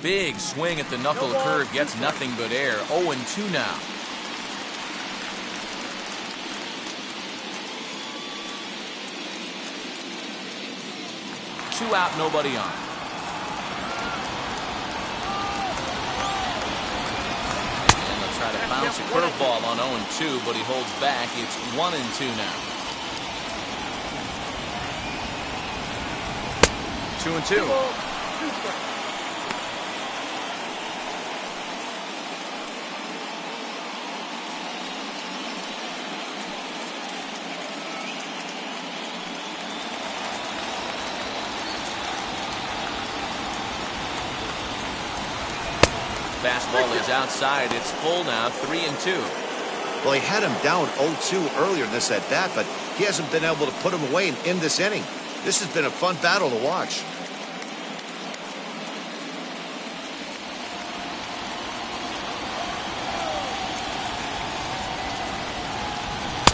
Big swing at the knuckle curve. Gets nothing but air. 0-2 now. Two out, nobody on. And they'll try to bounce a curveball on 0-2, but he holds back. It's 1-2 now. 2-2. Fastball is outside. It's full now, 3-2. Well, he had him down 0-2 earlier in this at bat, but he hasn't been able to put him away in this inning. This has been a fun battle to watch.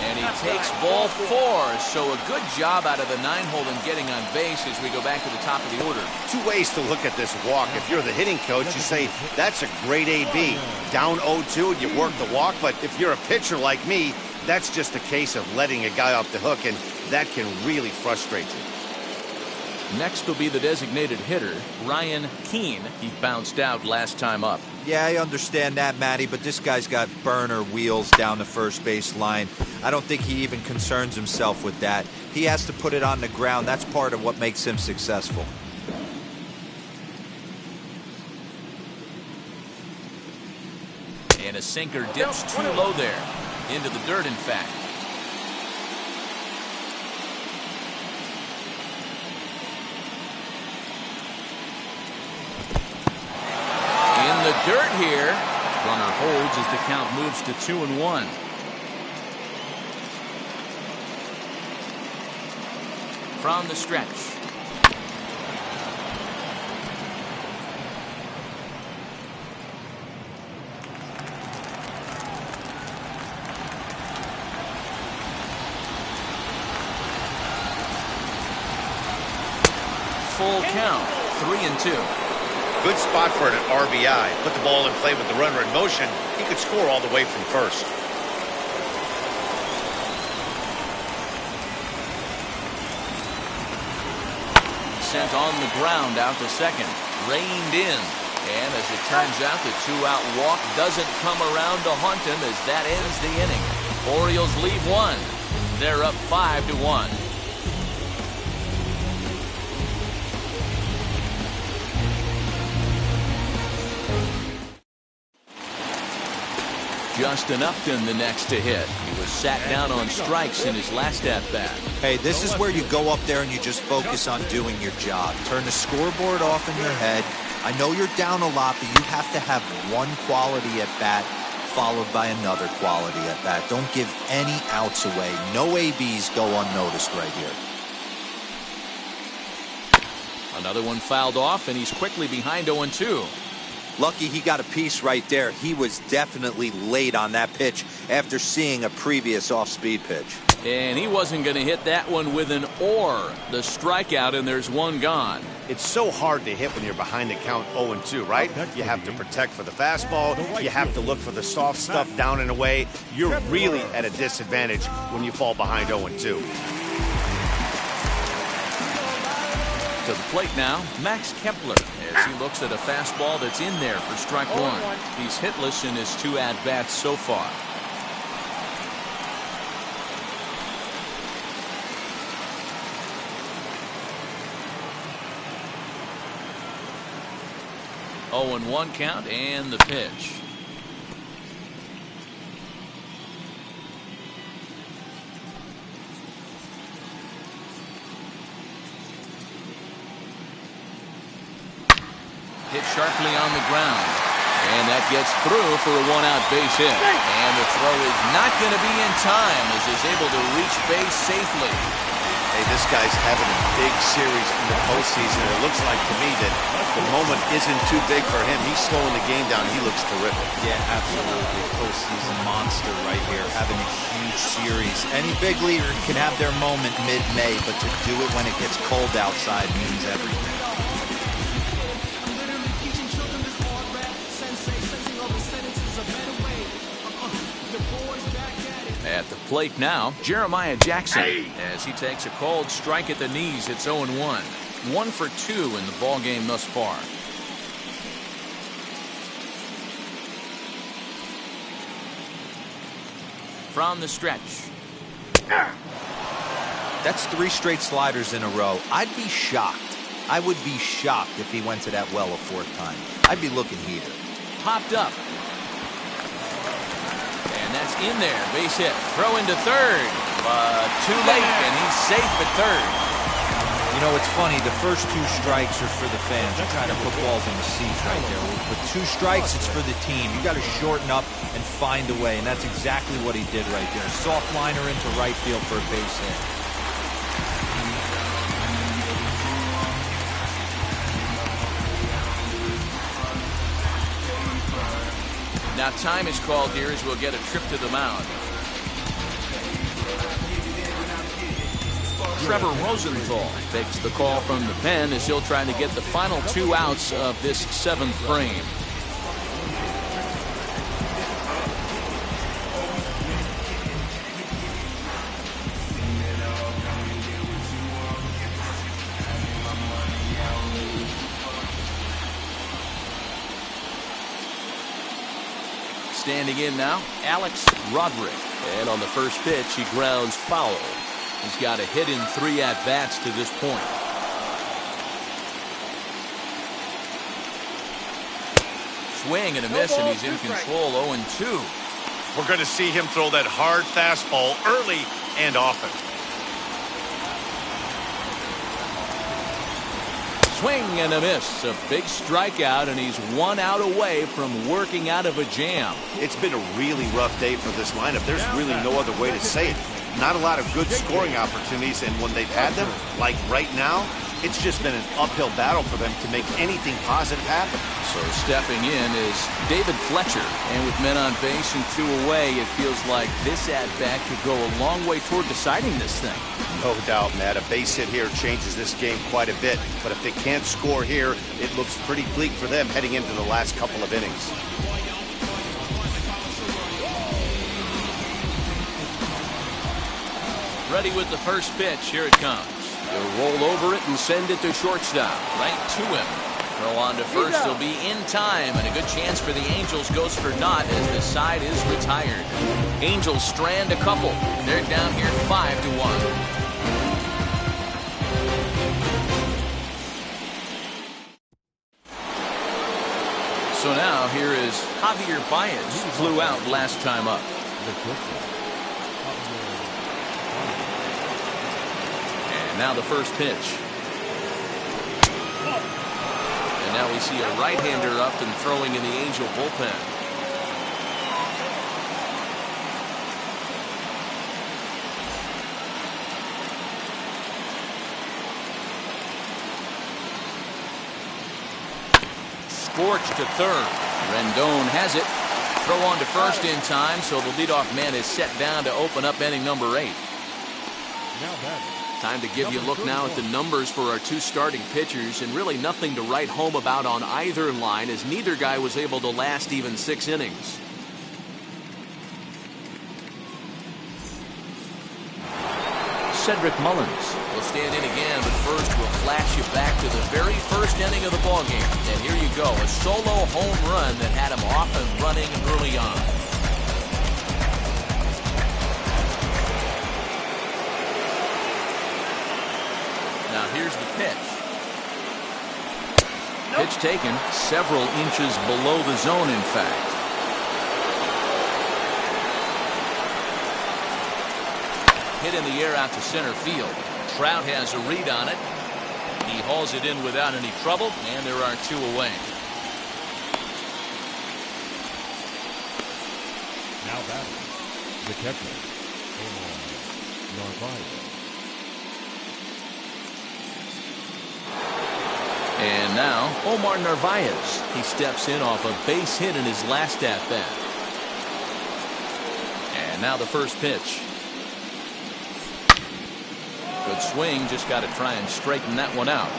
And he takes ball 4, so a good job out of the 9-hole in getting on base as we go back to the top of the order. 2 ways to look at this walk. If you're the hitting coach, you say, that's a great AB. Down 0-2 and you work the walk, but if you're a pitcher like me, That's just a case of letting a guy off the hook, and that can really frustrate you. Next will be the designated hitter, Ryan Keene. He bounced out last time up. Yeah, I understand that, Matty, but this guy's got burner wheels down the first base line. I don't think he even concerns himself with that. He has to put it on the ground. That's part of what makes him successful. And a sinker dips too low there. Into the dirt, in fact. In the dirt here. Runner holds as the count moves to 2-1. From the stretch. Full count, 3-2. Good spot for an RBI. Put the ball in play with the runner in motion. He could score all the way from first. Sent on the ground out to second. Reined in. And as it turns out, the two-out walk doesn't come around to haunt him as that ends the inning. Orioles leave one. They're up 5-1. Justin Upton the next to hit. He was sat down on strikes in his last at-bat. Hey, this is where you go up there and you just focus on doing your job. Turn the scoreboard off in your head. I know you're down a lot, but you have to have one quality at-bat followed by another quality at-bat. Don't give any outs away. No ABs go unnoticed right here. Another one fouled off, and he's quickly behind 0-2. Lucky he got a piece right there. He was definitely late on that pitch after seeing a previous off-speed pitch. And he wasn't going to hit that one with an or. The strikeout, and there's one gone. It's so hard to hit when you're behind the count 0-2, right? You have to protect for the fastball. You have to look for the soft stuff down and away. You're really at a disadvantage when you fall behind 0-2. To the plate now, Max Kepler, as he looks at a fastball that's in there for strike one. He's hitless in his two at-bats so far. Oh, and 1 count and the pitch. Hit sharply on the ground. And that gets through for a one-out base hit. And the throw is not going to be in time as he's able to reach base safely. Hey, this guy's having a big series in the postseason. It looks like to me that the moment isn't too big for him. He's slowing the game down. He looks terrific. Yeah, absolutely. Postseason monster right here, having a huge series. Any big leaguer can have their moment mid-May, but to do it when it gets cold outside means everything. At the plate now, Jeremiah Jackson, as he takes a cold strike at the knees. It's 0-1. 1 for 2 in the ballgame thus far. From the stretch. That's 3 straight sliders in a row. I'd be shocked. I would be shocked if he went to that well a 4th time. I'd be looking heater. Popped up. And that's in there. Base hit. Throw into third. Too late, and he's safe at third. You know, it's funny. The first 2 strikes are for the fans. You're trying to put balls in the seats right there. With 2 strikes, it's for the team. You got to shorten up and find a way, and that's exactly what he did right there. Soft liner into right field for a base hit. Now time is called here as we'll get a trip to the mound. Trevor Rosenthal takes the call from the pen as he'll try to get the final 2 outs of this 7th frame. Standing in now, Alex Roderick. And on the first pitch, he grounds foul. He's got a hit in 3 at-bats to this point. Swing and a miss, and he's in control, 0-2. We're going to see him throw that hard fastball early and often. Swing and a miss. A big strikeout, and he's 1 out away from working out of a jam. It's been a really rough day for this lineup. There's really no other way to say it. Not a lot of good scoring opportunities, and when they've had them, like right now, it's just been an uphill battle for them to make anything positive happen. So stepping in is David Fletcher. And with men on base and 2 away, it feels like this at-bat could go a long way toward deciding this thing. No doubt, Matt. A base hit here changes this game quite a bit. But if they can't score here, it looks pretty bleak for them heading into the last couple of innings. Ready with the first pitch. Here it comes. He'll roll over it and send it to shortstop. Right to him. Throw on to first. He'll be in time, and a good chance for the Angels goes for naught as the side is retired. Angels strand a couple. They're down here 5-1. So now here is Javier Baez. Flew out last time up. And now the first pitch. And now we see a right-hander up and throwing in the Angel bullpen. Scorch to third. Rendon has it. Throw on to first in time, so the leadoff man is set down to open up inning number 8. Time to give you a look now at the numbers for our 2 starting pitchers, and really nothing to write home about on either line, as neither guy was able to last even 6 innings. Cedric Mullins will stand in again, but first we'll flash you back to the very first inning of the ballgame. And here you go, a solo home run that had him off and running early on. Now here's the pitch. Pitch taken several inches below the zone, in fact. Hit in the air out to center field. Trout has a read on it. He hauls it in without any trouble, and there are 2 away. Now batting, the catcher, Narvaez. And now Omar Narvaez. He steps in off a base hit in his last at-bat. And now the first pitch. Good swing, just got to try and straighten that one out.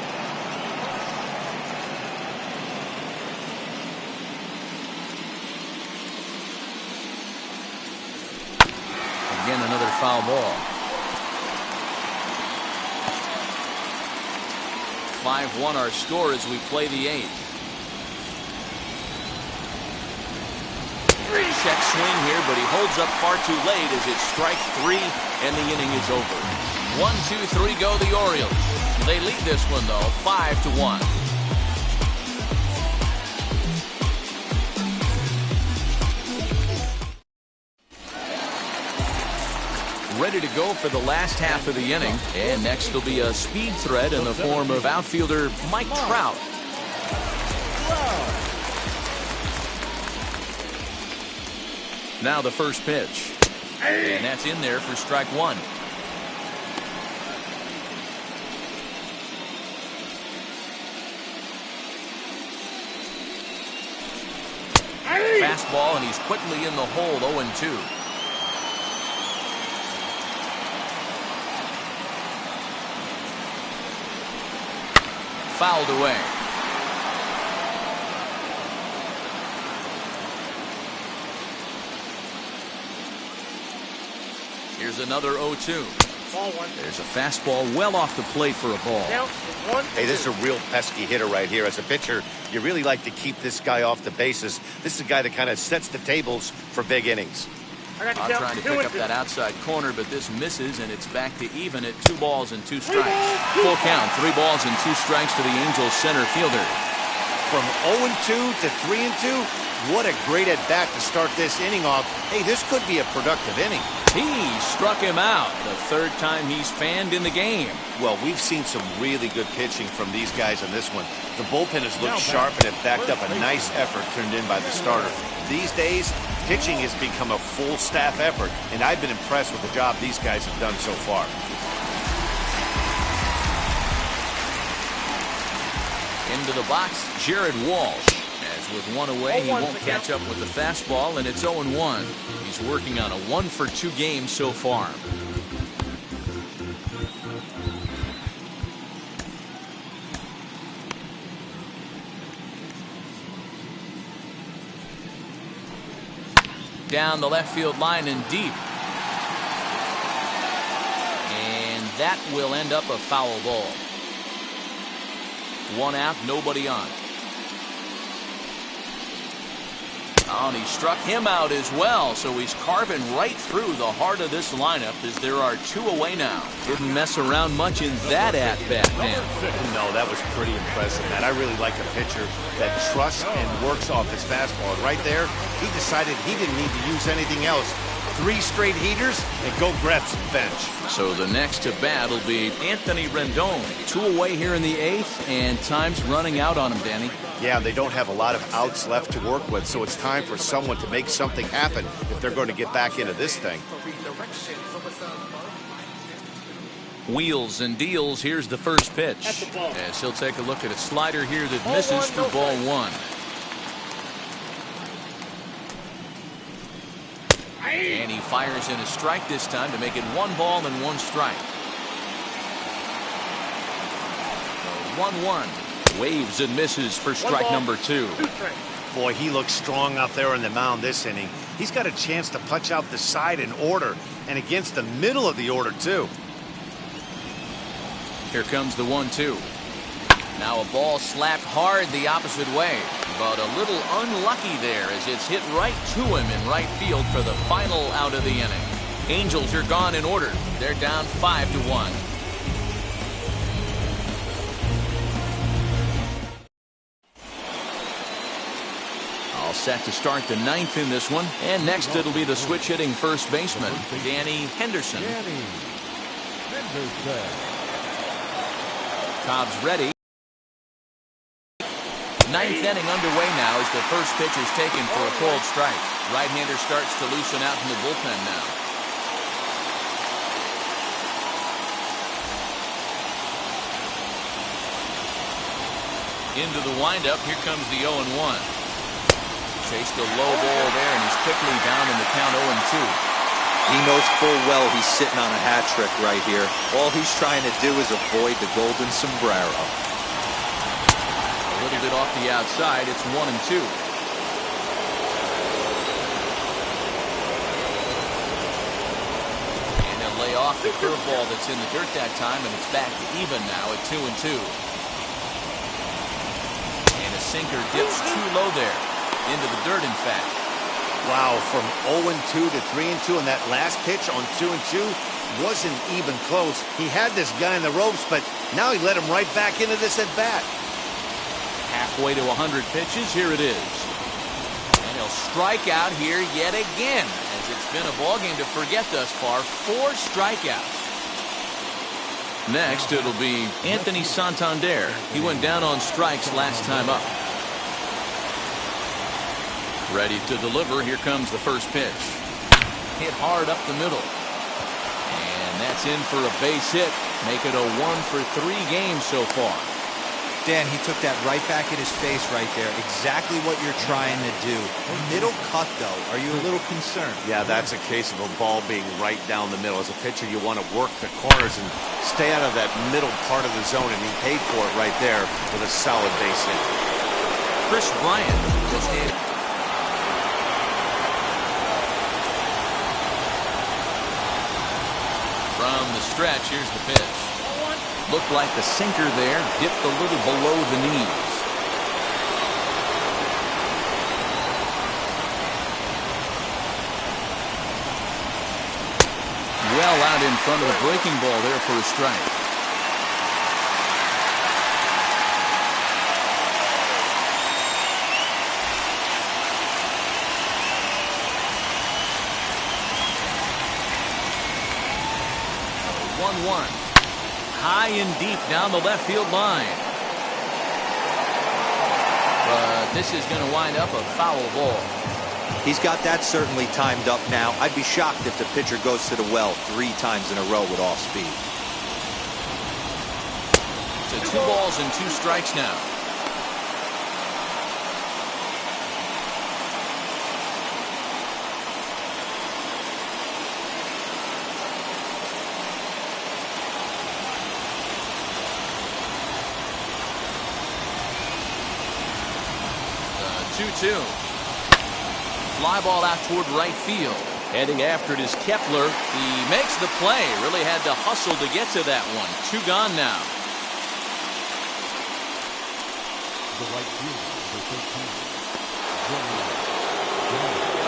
Again, another foul ball. 5-1 our score as we play the 8th. Check swing here, but he holds up far too late as it's strike 3 and the inning is over. 1, 2, 3 go the Orioles. They lead this one though 5-1. Ready to go for the last half of the inning. And next will be a speed threat in the form of outfielder Mike Trout. Now the first pitch. And that's in there for strike 1. Fastball, and he's quickly in the hole, 0-2. Fouled away. Here's another 0-2. There's a fastball well off the plate for a ball. Hey, this is a real pesky hitter right here. As a pitcher, you really like to keep this guy off the bases. This is a guy that kind of sets the tables for big innings. I'm trying to pick up that outside corner, but this misses, and it's back to even at 2 balls and 2 strikes. Full count, 3 balls and 2 strikes to the Angels center fielder. From 0-2 to 3-2, what a great at-bat to start this inning off. Hey, this could be a productive inning. He struck him out, the 3rd time he's fanned in the game. Well, we've seen some really good pitching from these guys in this one. The bullpen has looked sharp and it backed up a nice effort turned in by the starter. These days, pitching has become a full staff effort, and I've been impressed with the job these guys have done so far. Into the box, Jared Walsh. As with 1 away, he won't catch up with the fastball, and it's 0-1. He's working on a 1-for-2 game so far. Down the left field line and deep. And that will end up a foul ball. 1 out, nobody on. Oh, and he struck him out as well, so he's carving right through the heart of this lineup as there are 2 away now. Didn't mess around much in that at-bat, man. No, that was pretty impressive, man. I really like a pitcher that trusts and works off his fastball. And right there, he decided he didn't need to use anything else. 3 straight heaters and go grab some bench. So the next to bat will be Anthony Rendon. 2 away here in the 8th, and time's running out on him, Danny. Yeah, they don't have a lot of outs left to work with, so it's time for someone to make something happen if they're going to get back into this thing. Wheels and deals. Here's the first pitch. As he'll take a look at a slider here that misses for ball 1. And he fires in a strike this time to make it 1 ball and 1 strike. 1-1. Waves and misses for strike number 2. Boy, he looks strong out there on the mound this inning. He's got a chance to punch out the side in order, and against the middle of the order, too. Here comes the 1-2. Now a ball slapped hard the opposite way, but a little unlucky there as it's hit right to him in right field for the final out of the inning. Angels are gone in order. They're down 5-1. All set to start the 9th in this one, and next it'll be the switch hitting first baseman, Danny Henderson. Cobb's ready. 9th inning underway now as the first pitch is taken for a cold strike. Right-hander starts to loosen out in the bullpen now. Into the windup, here comes the 0-1. Chased a low ball there, and he's quickly down in the count 0-2. He knows full well he's sitting on a hat trick right here. All he's trying to do is avoid the golden sombrero. A little bit off the outside. It's 1-2. And they'll lay off the curveball that's in the dirt that time, and it's back to even now at 2-2. And a sinker dips too low there. Into the dirt, in fact. Wow, from 0-2 to 3-2, and that last pitch on 2-2 wasn't even close. He had this guy in the ropes, but now he let him right back into this at bat. Halfway to 100 pitches, here it is. And he'll strike out here yet again, as it's been a ballgame to forget thus far. 4 strikeouts. Next, it'll be Anthony Santander. He went down on strikes last time up. Ready to deliver. Here comes the first pitch. Hit hard up the middle. And that's in for a base hit. Make it a 1-for-3 game so far. Dan, he took that right back at his face right there. Exactly what you're trying to do. Middle cut, though. Are you a little concerned? Yeah, that's a case of a ball being right down the middle. As a pitcher, you want to work the corners and stay out of that middle part of the zone, and he paid for it right there with a solid base hit. Chris Bryant just hit. From the stretch, here's the pitch. Looked like the sinker there, dipped a little below the knees. Well out in front of the breaking ball there for a strike. One. High and deep down the left field line. But this is going to wind up a foul ball. He's got that certainly timed up now. I'd be shocked if the pitcher goes to the well 3 times in a row with off speed. So 2 balls and 2 strikes now. The 2-2. Fly ball out toward right field. Heading after it is Kepler. He makes the play. Really had to hustle to get to that one. 2 gone now. The right fielder, number 13.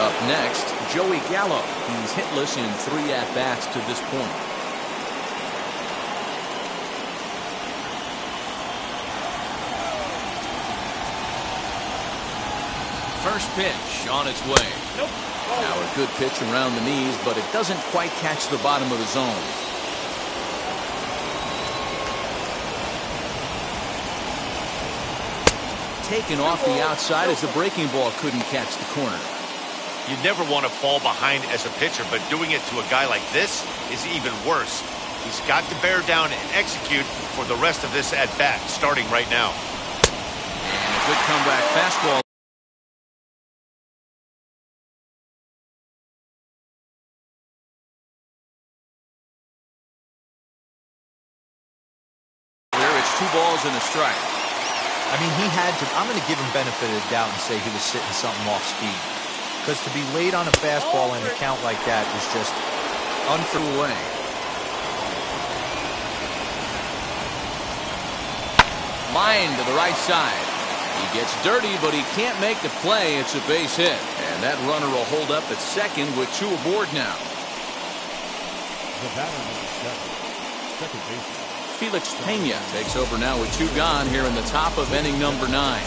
Up next, Joey Gallo. He's hitless in 3 at-bats to this point. First pitch on its way. Nope. Now a good pitch around the knees, but it doesn't quite catch the bottom of the zone. Taken off the outside as the breaking ball couldn't catch the corner. You never want to fall behind as a pitcher, but doing it to a guy like this is even worse. He's got to bear down and execute for the rest of this at-bat, starting right now. And a good comeback fastball. It's 2 balls and a strike. I mean, he had to. I'm going to give him benefit of the doubt and say he was sitting something off speed. Because to be late on a fastball and a count like that is just unfair. Line to the right side. He gets dirty, but he can't make the play. It's a base hit. And that runner will hold up at second with 2 aboard now. The batter number 7, second baseman. Felix Pena takes over now with 2 gone here in the top of inning number 9. Number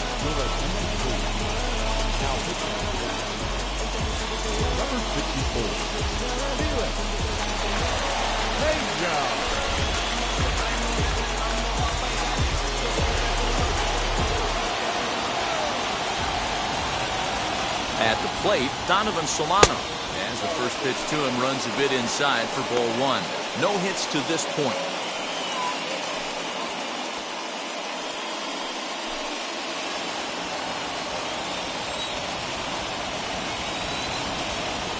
54. Great job. At the plate, Donovan Solano. As the first pitch to him runs a bit inside for ball 1. No hits to this point.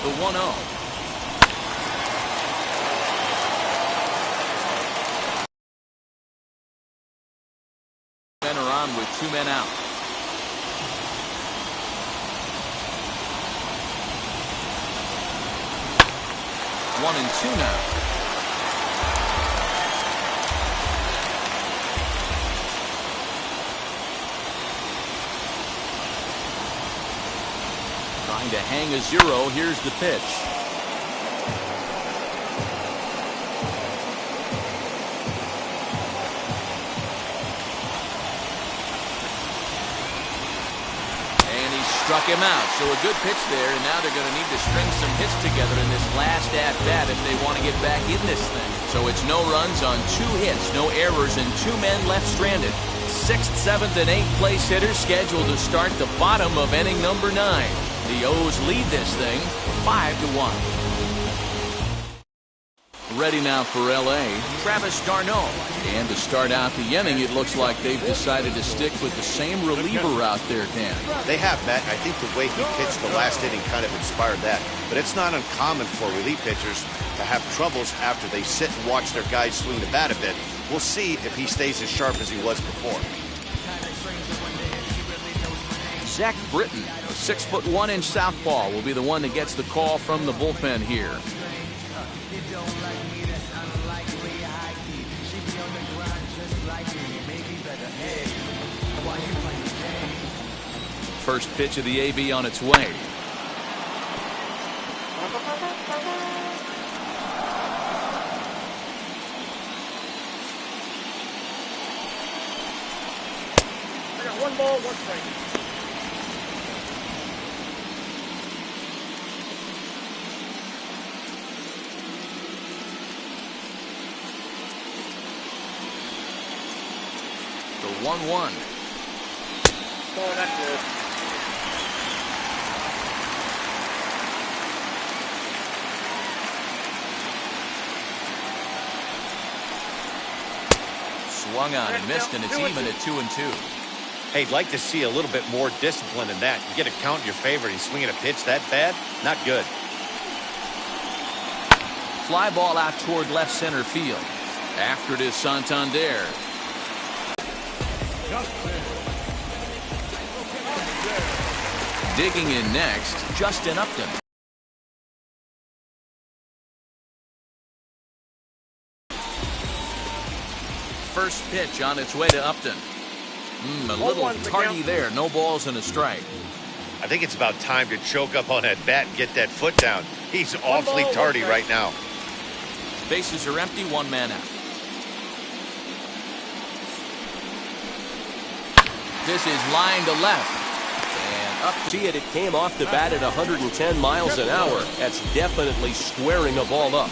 The 1-0. Men are on with 2 men out. One and 2 now. Trying to hang a 0. Here's the pitch. And he struck him out. So a good pitch there, and now they're going to need to string some hits together in this last at-bat if they want to get back in this thing. So it's no runs on 2 hits, no errors, and 2 men left stranded. 6th, 7th, and 8th place hitters scheduled to start the bottom of inning number 9. The O's lead this thing 5-1. Ready now for L.A., Travis d'Arnaud. And to start out the inning, it looks like they've decided to stick with the same reliever out there, Dan. They have, Matt. I think the way he pitched the last inning kind of inspired that. But it's not uncommon for relief pitchers to have troubles after they sit and watch their guys swing the bat a bit. We'll see if he stays as sharp as he was before. Zach Britton, a 6'1" southpaw, will be the one that gets the call from the bullpen here. First pitch of the AB on its way. I got 1 ball, 1 strike. The 1-1. Oh, that's good. Swung on and missed, and it's even at 2-2. Hey, I'd like to see a little bit more discipline in that. You get a count in your favor. He's swinging a pitch that bad? Not good. Fly ball out toward left center field. After it is Santander. Digging in next, Justin Upton. First pitch on its way to Upton. A little tardy there. No balls and a strike. I think it's about time to choke up on that bat and get that foot down. He's awfully tardy right now. Bases are empty, 1 man out. This is line to left. And up. See it came off the bat at 110 miles an hour. That's definitely squaring a ball up.